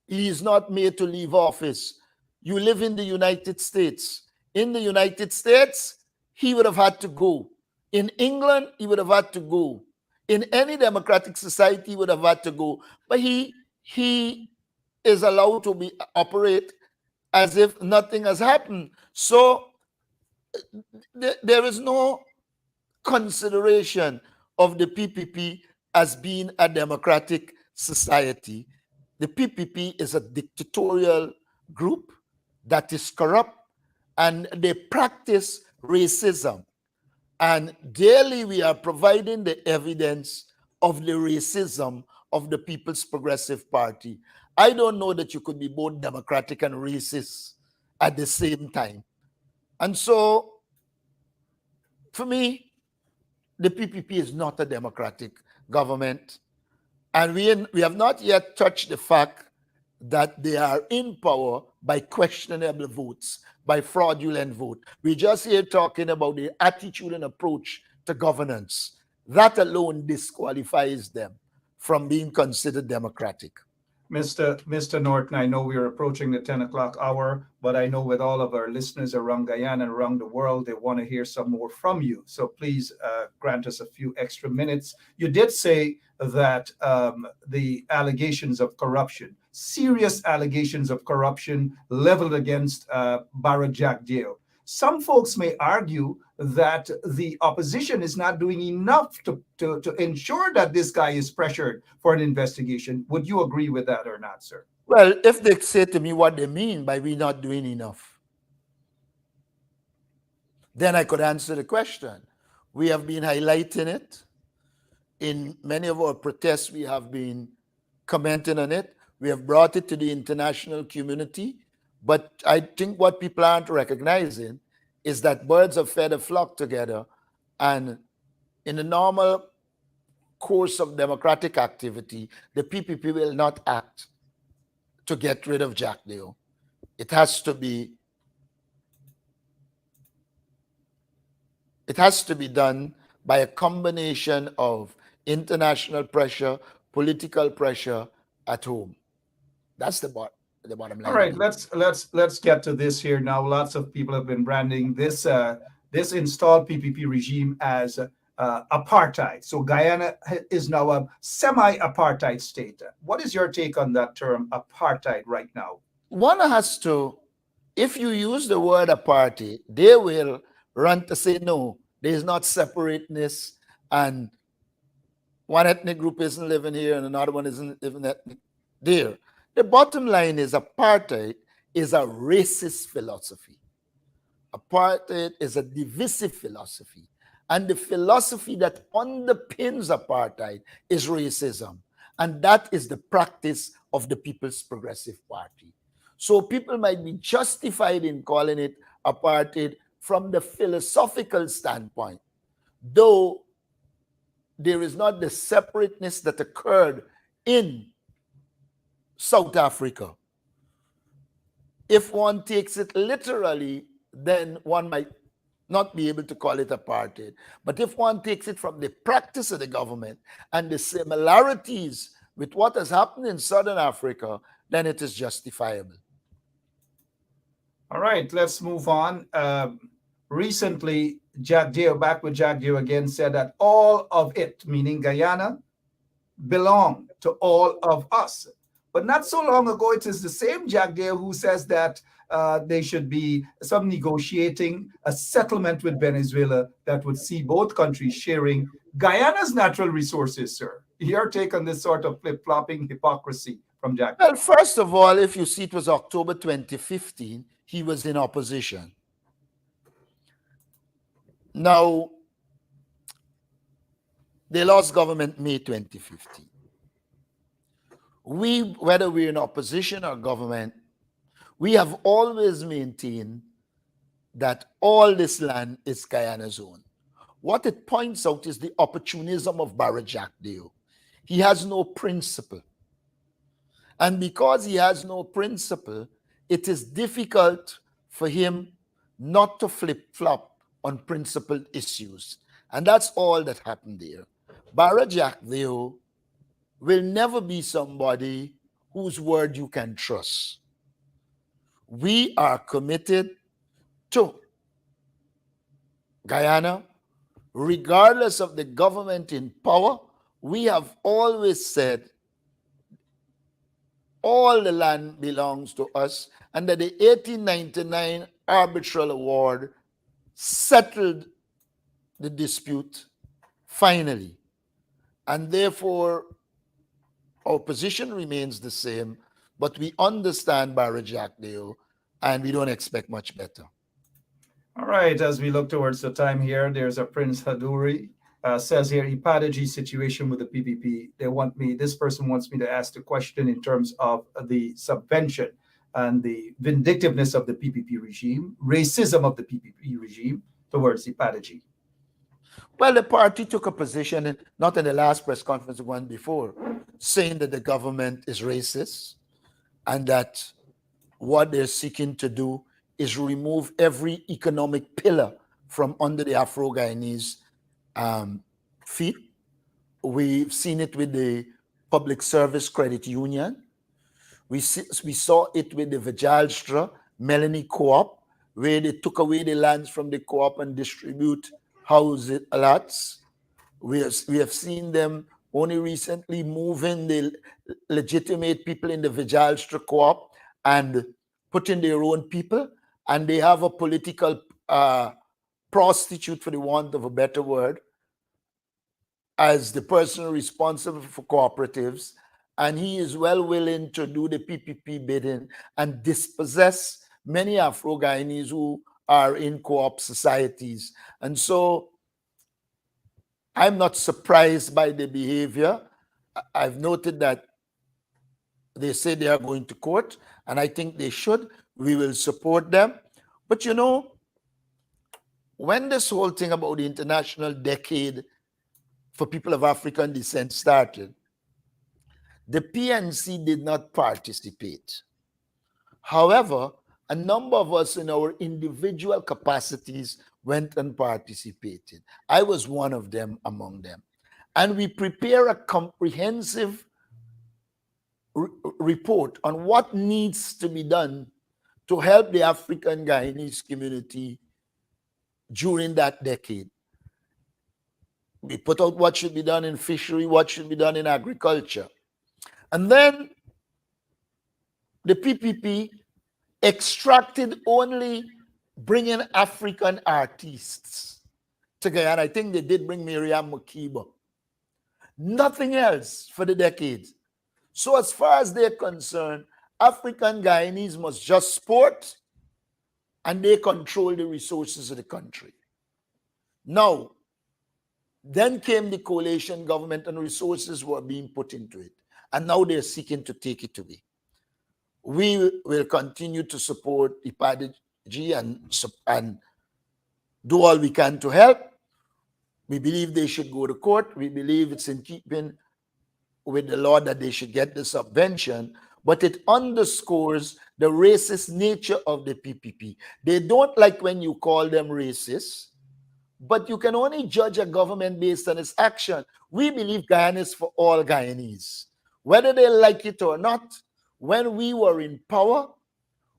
he is not made to leave office. You live in the United States. In the United States, he would have had to go. In England, he would have had to go. In any democratic society, he would have had to go. But he is allowed to operate as if nothing has happened. So there is no consideration of the PPP as being a democratic society. The PPP is a dictatorial group that is corrupt, and they practice racism. And daily we are providing the evidence of the racism of the People's Progressive Party. I don't know that you could be both democratic and racist at the same time. And so, for me, the PPP is not a democratic government. And we have not yet touched the fact that they are in power by questionable votes, by fraudulent vote. We just here talking about the attitude and approach to governance. That alone disqualifies them from being considered democratic. Mr. Norton, I know we are approaching the 10 o'clock hour, but I know with all of our listeners around Guyana and around the world, they want to hear some more from you. So please grant us a few extra minutes. You did say that the allegations of corruption, serious allegations of corruption leveled against Barra Jack Dale. Some folks may argue that the opposition is not doing enough to ensure that this guy is pressured for an investigation. Would you agree with that or not, sir? Well, if they say to me what they mean by we not doing enough, then I could answer the question. We have been highlighting it. In many of our protests, we have been commenting on it. We have brought it to the international community. But I think what people aren't recognizing is that birds of feather flock together, and in the normal course of democratic activity, the PPP will not act to get rid of Jack Dale. It has to be done by a combination of international pressure, political pressure at home. That's the bottom line. All right, let's get to this here now. Lots of people have been branding this installed PPP regime as apartheid. So Guyana is now a semi-apartheid state. What is your take on that term, apartheid, right now? One has to, if you use the word apartheid, they will run to say, no, there is not separateness, and one ethnic group isn't living here and another one isn't living there. The bottom line is apartheid is a racist philosophy. Apartheid is a divisive philosophy. And the philosophy that underpins apartheid is racism. And that is the practice of the People's Progressive Party. So people might be justified in calling it apartheid from the philosophical standpoint, though there is not the separateness that occurred in South Africa. If one takes it literally, then one might not be able to call it apartheid. But if one takes it from the practice of the government and the similarities with what has happened in Southern Africa, then it is justifiable. All right, let's move on. Recently, Jack Dale, back with Jack Dale again, said that all of it, meaning Guyana, belong to all of us. But not so long ago, it is the same Jack Dale who says that there should be some negotiating a settlement with Venezuela that would see both countries sharing Guyana's natural resources, sir. Your take on this sort of flip-flopping hypocrisy from Jack Dale? Well, first of all, if you see, it was October 2015, he was in opposition. Now, they lost government May 2015. Whether we're in opposition or government, we have always maintained that all this land is Guyana's own. What it points out is the opportunism of Barra Jack Dale. He has no principle. And because he has no principle, it is difficult for him not to flip-flop on principled issues. And that's all that happened there. Barajak, though, will never be somebody whose word you can trust. We are committed to Guyana, regardless of the government in power. We have always said all the land belongs to us, and that the 1899 arbitral award settled the dispute finally. And therefore, our position remains the same, but we understand Barajak Deo, and we don't expect much better. All right, as we look towards the time here, there's a Prince Haduri. Says here, Ipadaji situation with the PPP. This person wants me to ask the question in terms of the subvention and the vindictiveness of the PPP regime, racism of the PPP regime towards Ipadaji. Well, the party took a position, not in the last press conference, the one before, saying that the government is racist and that what they're seeking to do is remove every economic pillar from under the Afro-Guyanese feet. We've seen it with the Public Service Credit Union. We saw it with the Vajalstra Melanie Co-op, where they took away the lands from the co-op and distribute housing lots. We have seen them only recently moving the legitimate people in the Vajalstra Co-op and putting their own people, and they have a political prostitute, for the want of a better word, as the person responsible for cooperatives, and he is well willing to do the PPP bidding and dispossess many Afro-Guyanese who are in co-op societies. And so I'm not surprised by the behavior. I've noted that they say they are going to court, and I think they should. We will support them. But you know, when this whole thing about the International Decade for People of African Descent started, the PNC did not participate. However, a number of us in our individual capacities went and participated. I was one of them among them. And we prepare a comprehensive report on what needs to be done to help the African Guyanese community during that decade. We put out what should be done in fishery, what should be done in agriculture. And then the PPP extracted only bringing African artists to Guyana. I think they did bring Miriam Makeba. Nothing else for the decades. So as far as they're concerned, African Guyanese must just sport and they control the resources of the country. Now, then came the coalition government and resources were being put into it. And now they're seeking to take it away. We will continue to support Ipadaji and do all we can to help. We believe they should go to court. We believe it's in keeping with the law that they should get the subvention, but it underscores the racist nature of the PPP. They don't like when you call them racist, but you can only judge a government based on its action. We believe Guyana is for all Guyanese. Whether they like it or not, when we were in power,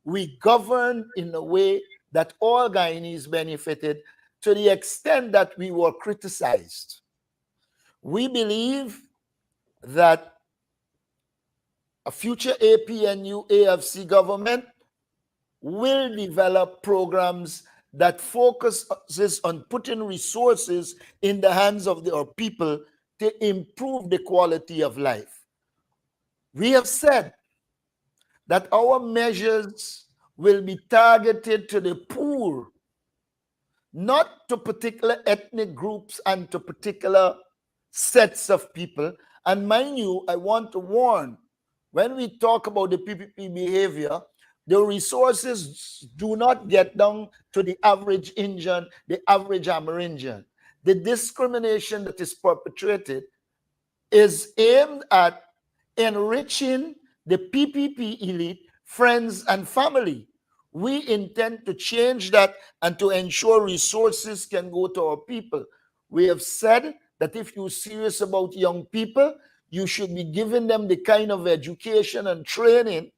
we governed in a way that all Guyanese benefited to the extent that we were criticized. We believe that a future APNU AFC government will develop programs that focuses on putting resources in the hands of our people to improve the quality of life. We have said that our measures will be targeted to the poor, not to particular ethnic groups and to particular sets of people. And mind you, I want to warn, when we talk about the PPP behavior, the resources do not get down to the average Indian, the average Amerindian. The discrimination that is perpetrated is aimed at enriching the PPP elite, friends, and family. We intend to change that and to ensure resources can go to our people. We have said that if you're serious about young people, you should be giving them the kind of education and training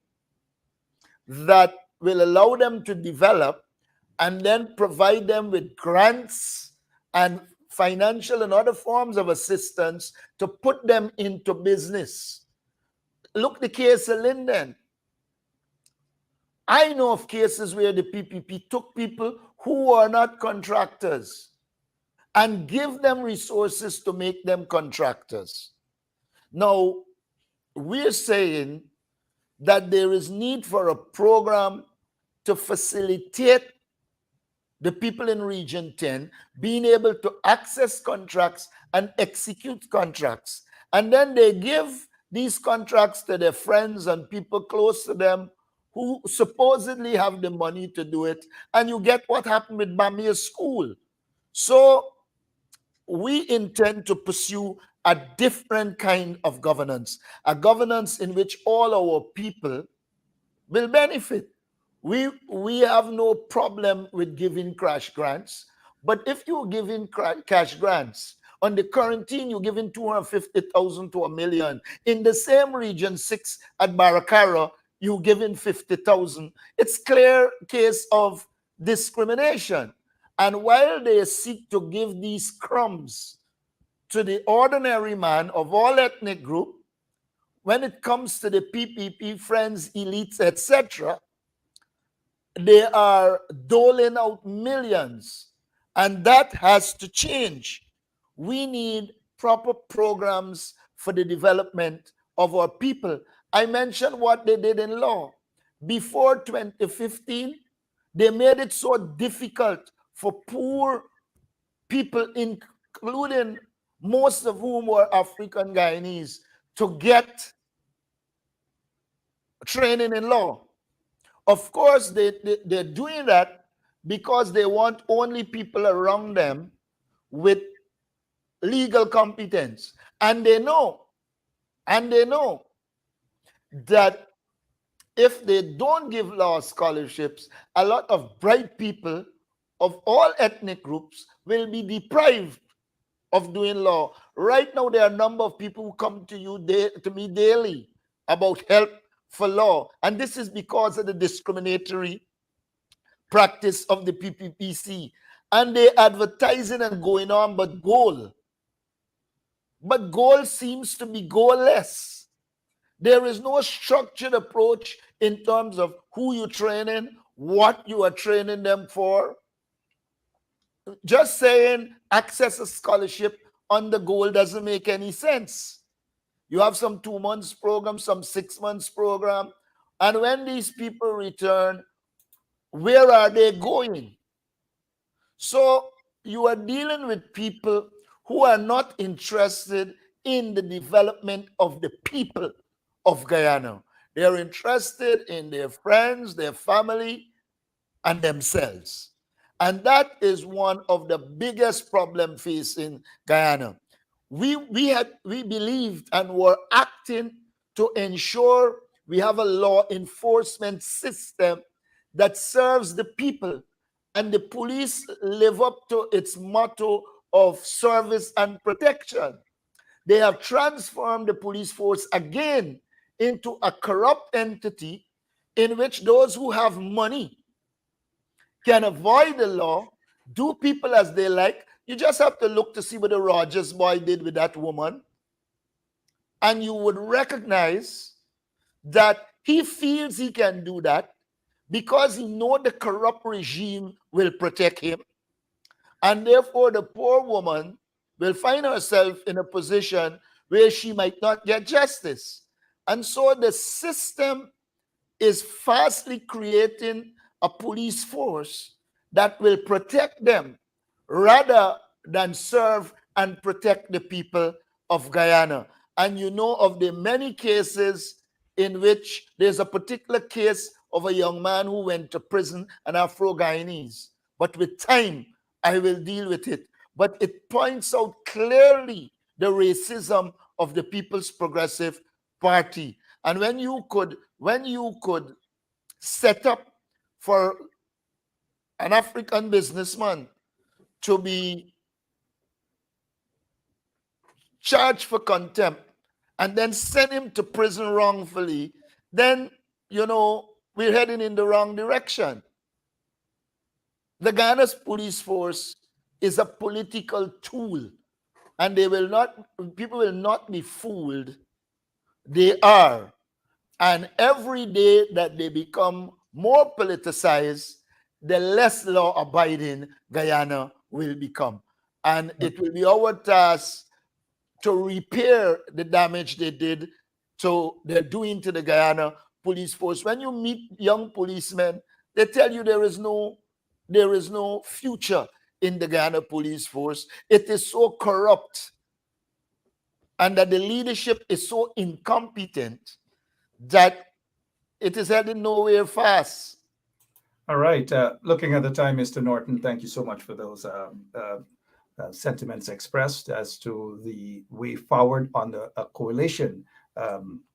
that will allow them to develop, and then provide them with grants and financial and other forms of assistance to put them into business. Look, the case of Linden. I know of cases where the PPP took people who are not contractors and give them resources to make them contractors. Now, we're saying that there is need for a program to facilitate the people in Region 10 being able to access contracts and execute contracts. And then they give these contracts to their friends and people close to them who supposedly have the money to do it. And you get what happened with Bamia School. So we intend to pursue a different kind of governance, a governance in which all our people will benefit. We have no problem with giving cash grants, but if you're giving cash grants, on the quarantine, you're giving 250,000 to $1 million. In the same region 6 at Baracara, you're giving 50,000. It's clear case of discrimination. And while they seek to give these crumbs to the ordinary man of all ethnic group, when it comes to the PPP, friends, elites, etc., they are doling out millions, and that has to change. We need proper programs for the development of our people. I mentioned what they did in law. Before 2015, they made it so difficult for poor people, including most of whom were African Guyanese, to get training in law. Of course, they're doing that because they want only people around them with legal competence. And they know that if they don't give law scholarships, a lot of bright people of all ethnic groups will be deprived of doing law. Right now, there are a number of people who come to me daily about help for law. And this is because of the discriminatory practice of the PPPC. And they're advertising and going on, but goal seems to be goalless. There is no structured approach in terms of who you're training, what you are training them for. Just saying access a scholarship on the goal doesn't make any sense. You have some 2 months program, some 6 months program. And when these people return, where are they going? So you are dealing with people who are not interested in the development of the people of Guyana. They're interested in their friends, their family, and themselves. And that is one of the biggest problems facing Guyana. We believed and were acting to ensure we have a law enforcement system that serves the people, and the police live up to its motto of service and protection. They have transformed the police force again into a corrupt entity in which those who have money can avoid the law, do people as they like. You just have to look to see what the Rogers boy did with that woman, and you would recognize that he feels he can do that because he knows the corrupt regime will protect him. And therefore, the poor woman will find herself in a position where she might not get justice. And so the system is fastly creating a police force that will protect them rather than serve and protect the people of Guyana. And you know of the many cases in which there's a particular case of a young man who went to prison, an Afro-Guyanese. But with time, I will deal with it. But it points out clearly the racism of the People's Progressive Party. And when you could set up for an African businessman to be charge for contempt, and then send him to prison wrongfully, then, we're heading in the wrong direction. The Ghana's police force is a political tool, and people will not be fooled. They are. And every day that they become more politicized, the less law abiding Guyana will become. And it will be our task to repair the damage they're doing to the Guyana police force. When you meet young policemen, they tell you there is no future in the Guyana police force. It is so corrupt, and that the leadership is so incompetent that it is heading nowhere fast. All right. Looking at the time, Mr. Norton, thank you so much for those sentiments expressed as to the way forward on a coalition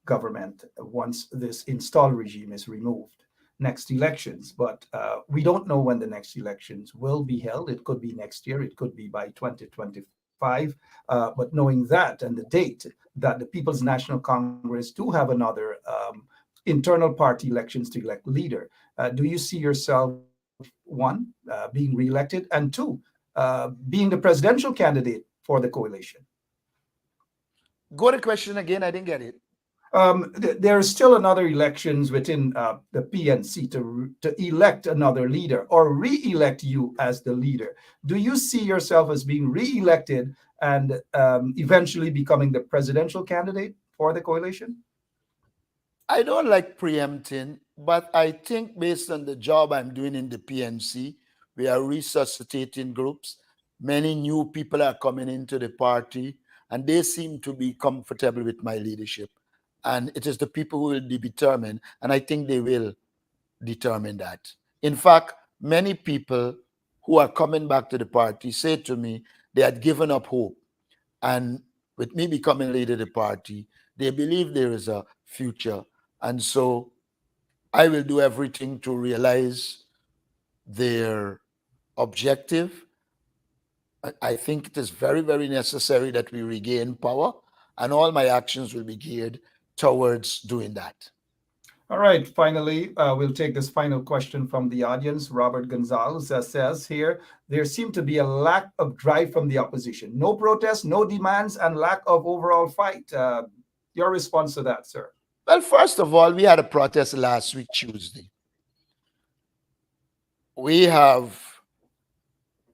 government once this installed regime is removed next elections. But we don't know when the next elections will be held. It could be next year. It could be by 2025. But knowing that and the date that the People's National Congress do have another internal party elections to elect leader, do you see yourself, one, being reelected, and two, being the presidential candidate for the coalition? Go to the question again. I didn't get it. There is still another elections within the PNC to elect another leader or re-elect you as the leader. Do you see yourself as being re-elected and eventually becoming the presidential candidate for the coalition? I don't like preempting, but I think based on the job I'm doing in the PNC, we are resuscitating groups. Many new people are coming into the party, and they seem to be comfortable with my leadership. And it is the people who will be determined, and I think they will determine that. In fact, many people who are coming back to the party say to me they had given up hope. And with me becoming leader of the party, they believe there is a future. And so I will do everything to realize their objective. I think it is very, very necessary that we regain power, and all my actions will be geared towards doing that. All right. Finally, we'll take this final question from the audience. Robert Gonzalez says here, there seemed to be a lack of drive from the opposition. No protests, no demands, and lack of overall fight. Your response to that, sir? Well, first of all, we had a protest last week, Tuesday. We have,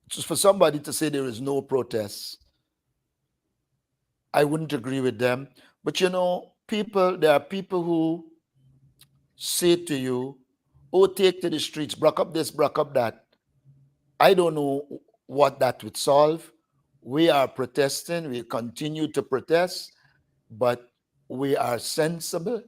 just for somebody to say there is no protests, I wouldn't agree with them. But there are people who say to you, oh, take to the streets, block up this, block up that. I don't know what that would solve. We are protesting, we continue to protest, but we are sensible,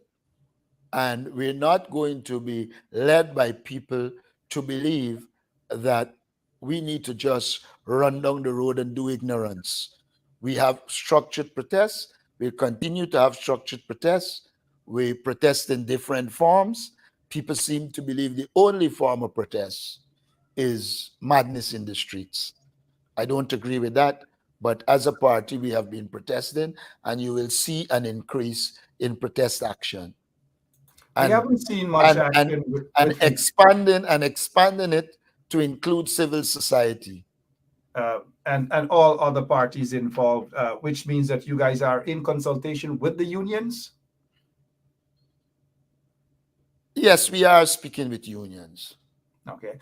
and we're not going to be led by people to believe that we need to just run down the road and do ignorance. We have structured protests. We continue to have structured protests. We protest in different forms. People seem to believe the only form of protest is madness in the streets. I don't agree with that. But as a party, we have been protesting, and you will see an increase in protest action. We haven't seen much action and expanding it to include civil society. And all other parties involved, which means that you guys are in consultation with the unions? Yes, we are speaking with unions. Okay.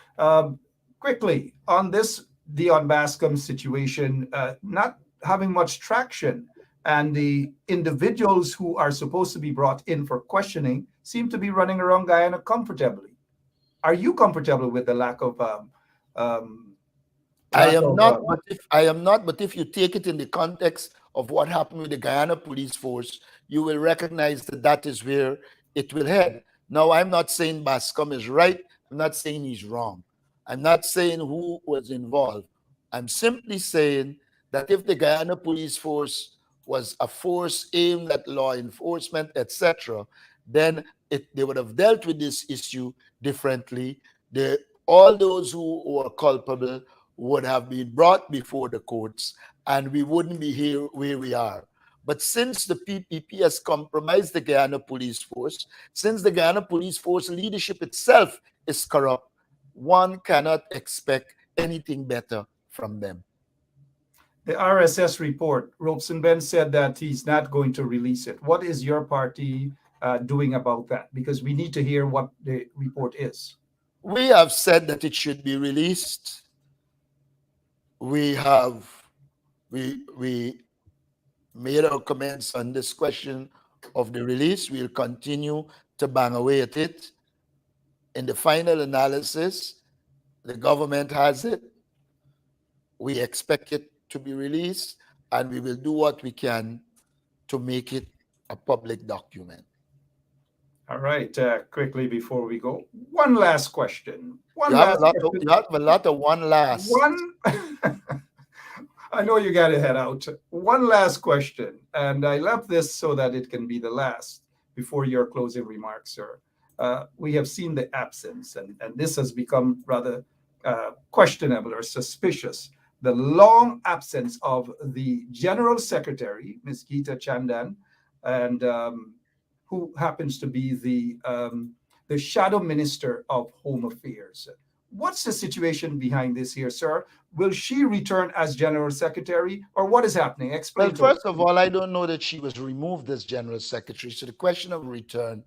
Quickly, on this Dion Bascom situation, not having much traction, and the individuals who are supposed to be brought in for questioning seem to be running around Guyana comfortably. Are you comfortable with the lack of I am not, but if you take it in the context of what happened with the Guyana police force, you will recognize that that is where it will head. Now, I'm not saying Bascom is right. I'm not saying he's wrong. I'm not saying who was involved. I'm simply saying that if the Guyana police force was a force aimed at law enforcement, etc., then they would have dealt with this issue differently. All those who were culpable would have been brought before the courts, and we wouldn't be here where we are. But since the PPP has compromised the Guyana Police Force, since the Guyana Police Force leadership itself is corrupt, one cannot expect anything better from them. The RSS report, Robeson Ben said that he's not going to release it. What is your party doing about that? Because we need to hear what the report is. We have said that it should be released. We made our comments on this question of the release. We'll continue to bang away at it. In the final analysis, the government has it. We expect it to be released, and we will do what we can to make it a public document. All right, quickly before we go, one last question. You have a lot of one last. I know you got to head out. One last question, and I left this so that it can be the last before your closing remarks, sir. We have seen the absence, and this has become rather questionable or suspicious, the long absence of the General Secretary, Ms. Geeta Chandan, and who happens to be the Shadow Minister of Home Affairs. What's the situation behind this here, sir? Will she return as General Secretary, or what is happening? Explain. Well, first of all, I don't know that she was removed as General Secretary, so the question of return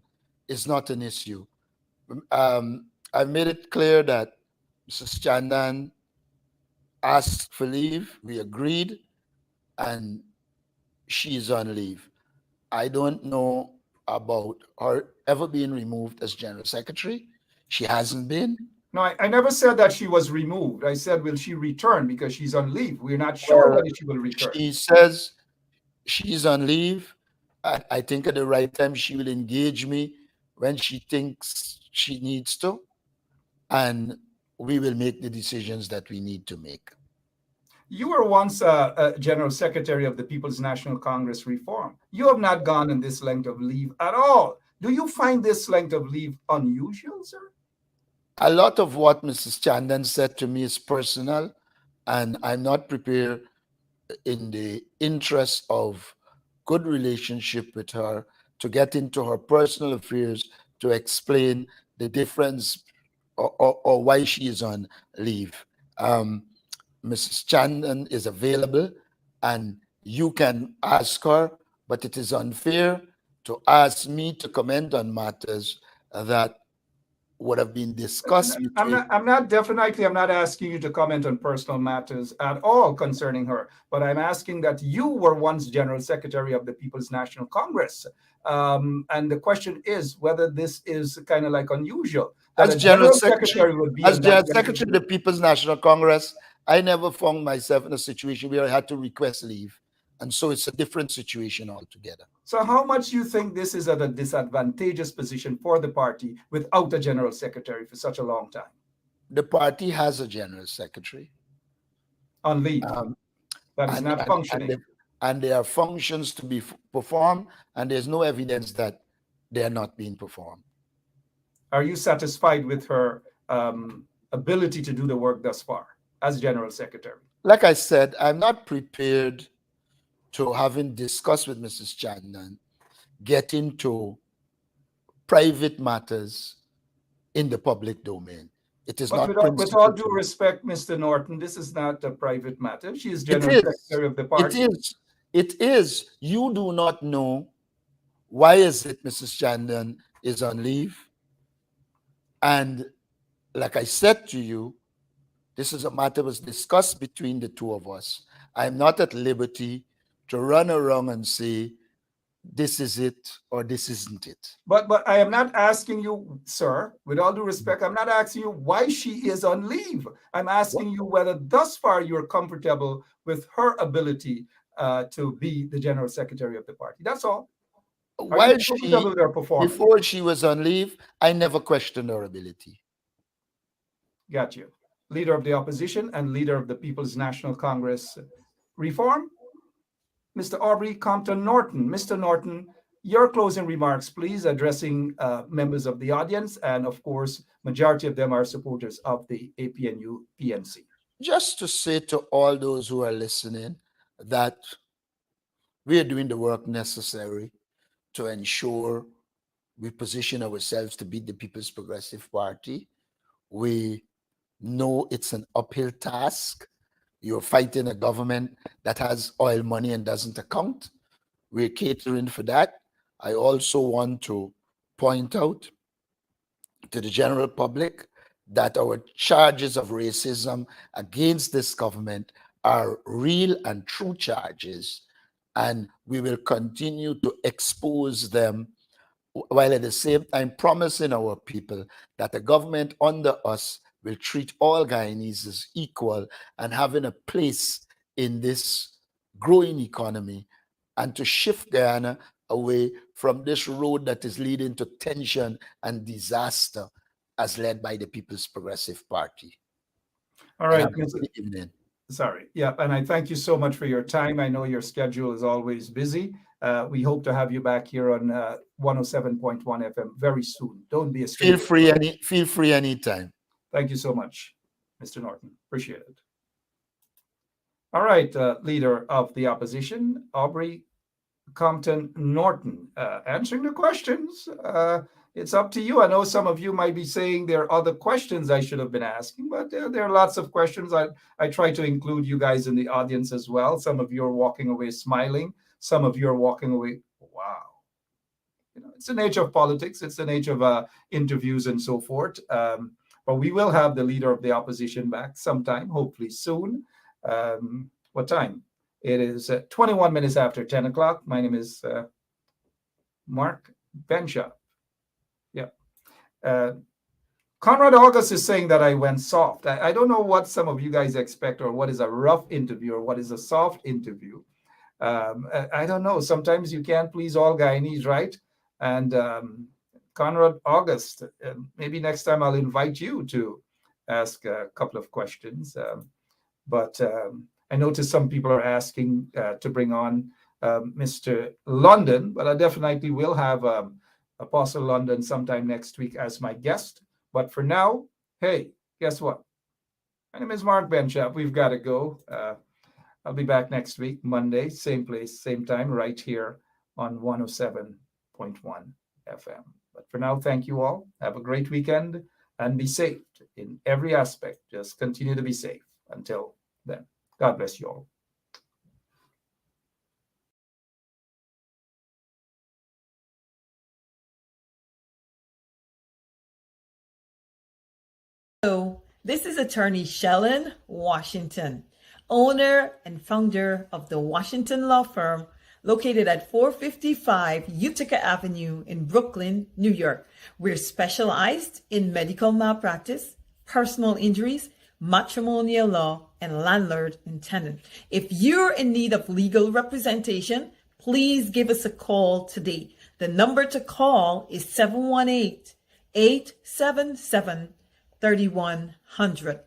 is not an issue. I made it clear that Mrs. Chandan asked for leave, we agreed, and she's on leave. I don't know about her ever being removed as General Secretary. She hasn't been. No, I never said that she was removed. I said, will she return because she's on leave? We're not sure whether she will return. She says she's on leave. I think at the right time she will engage me when she thinks she needs to, and we will make the decisions that we need to make. You were once a General Secretary of the People's National Congress Reform. You have not gone on this length of leave at all. Do you find this length of leave unusual, sir? A lot of what Mrs. Chandan said to me is personal, and I'm not prepared, in the interest of good relationship with her, to get into her personal affairs to explain the difference or why she is on leave. Mrs. Chandan is available, and you can ask her, but it is unfair to ask me to comment on matters that would have been discussed. I'm not asking you to comment on personal matters at all concerning her, but I'm asking that you were once General Secretary of the People's National Congress. And the question is whether this is kind of like unusual. As General Secretary of the People's National Congress, I never found myself in a situation where I had to request leave. And so it's a different situation altogether. So how much do you think this is at a disadvantageous position for the party without a General Secretary for such a long time? The party has a General Secretary. On leave. That is not functioning. And there are functions to be performed, and there's no evidence that they are not being performed. Are you satisfied with her ability to do the work thus far as General Secretary? Like I said, I'm not prepared to, having discussed with Mrs. Chandan, get into private matters in the public domain. It is not. With all due respect, Mr. Norton, this is not a private matter. She is General Secretary of the party. It is. You do not know why is it Mrs. Chandan is on leave. And like I said to you, this is a matter that was discussed between the two of us. I'm not at liberty to run around and say, this is it or this isn't it. But I am not asking you, sir, with all due respect, I'm not asking you why she is on leave. I'm asking you whether thus far you're comfortable with her ability to be the General Secretary of the party. That's all. While before she was on leave, I never questioned her ability. Got you. Leader of the opposition and leader of the People's National Congress Reform, Mr. Aubrey Compton Norton. Mr. Norton, your closing remarks, please, addressing members of the audience. And of course, majority of them are supporters of the APNU PNC. Just to say to all those who are listening that We are doing the work necessary to ensure we position ourselves to beat the People's Progressive Party. We know it's an uphill task. You're fighting a government that has oil money and doesn't account. We're catering for that. I also want to point out to the general public that our charges of racism against this government are real and true charges, and we will continue to expose them while at the same time promising our people that the government under us will treat all Guyanese as equal and having a place in this growing economy, and to shift Guyana away from this road that is leading to tension and disaster as led by the People's Progressive Party. All right, Good evening. Sorry. Yeah, and I thank you so much for your time. I know your schedule is always busy. We hope to have you back here on 107.1 FM very soon. Don't be a stranger. Feel free anytime. Thank you so much, Mr. Norton. Appreciate it. All right, Leader of the Opposition, Aubrey Compton Norton, answering the questions. It's up to you. I know some of you might be saying there are other questions I should have been asking, but there are lots of questions. I try to include you guys in the audience as well. Some of you are walking away smiling. Some of you are walking away, wow. You know, it's the nature of politics. It's the nature of interviews and so forth. But we will have the Leader of the Opposition back sometime, hopefully soon. What time? It is 21 minutes after 10 o'clock. My name is Mark Benshaw. Yeah. Conrad August is saying that I went soft. I don't know what some of you guys expect, or what is a rough interview, or what is a soft interview. I don't know. Sometimes you can't please all Guyanese, right? And Conrad August, maybe next time I'll invite you to ask a couple of questions. But I noticed some people are asking to bring on Mr. London, but I definitely will have Apostle London sometime next week as my guest. But for now, hey, guess what? My name is Mark Benshaw. We've got to go. I'll be back next week, Monday, same place, same time, right here on 107.1 FM. But for now, thank you all. Have a great weekend and be safe in every aspect. Just continue to be safe. Until then, God bless you all. Hello, this is attorney Shellen Washington, owner and founder of the Washington Law Firm, located at 455 Utica Avenue in Brooklyn, New York. We're specialized in medical malpractice, personal injuries, matrimonial law, and landlord and tenant. If you're in need of legal representation, please give us a call today. The number to call is 718-877-3100.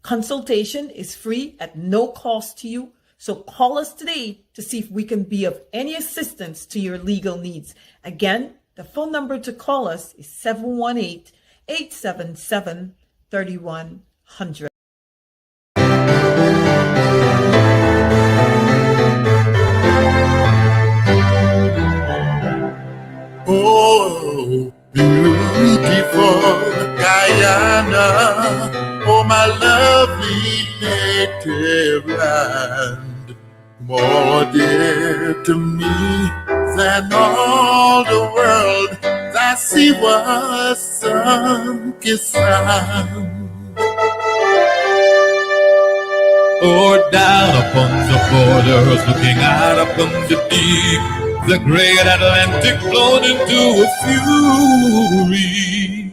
Consultation is free at no cost to you. So call us today to see if we can be of any assistance to your legal needs. Again, the phone number to call us is 718-877-3100. Oh, beautiful Guyana, oh my lovely native land, more dear to me than all the world, thy sea was sun-kissed sand. Or down upon the borders, looking out upon the deep, the great Atlantic blown into a fury,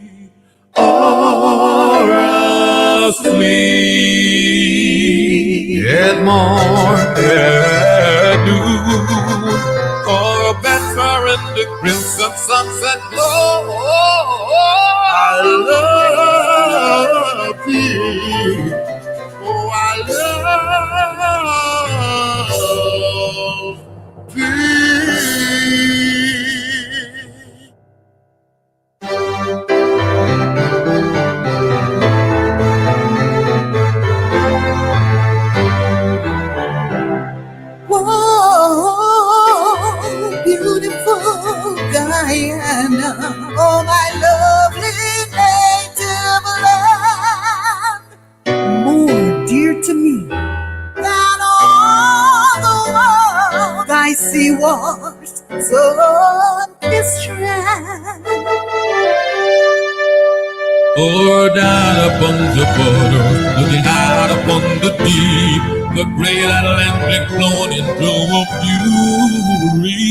or asleep at morn, at noon, or a bedfar in the crimson sunset glow. I love thee. Oh, I love thee. Whoa. lost, so distressed. Or down upon the borders, looking out upon the deep, the great Atlantic flowing into a fury.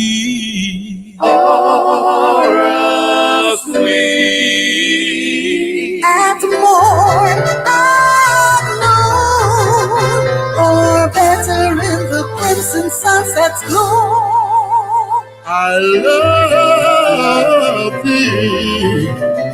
Aura sweet. At morn, unknown, or better in the crimson sunset's glow. I love thee.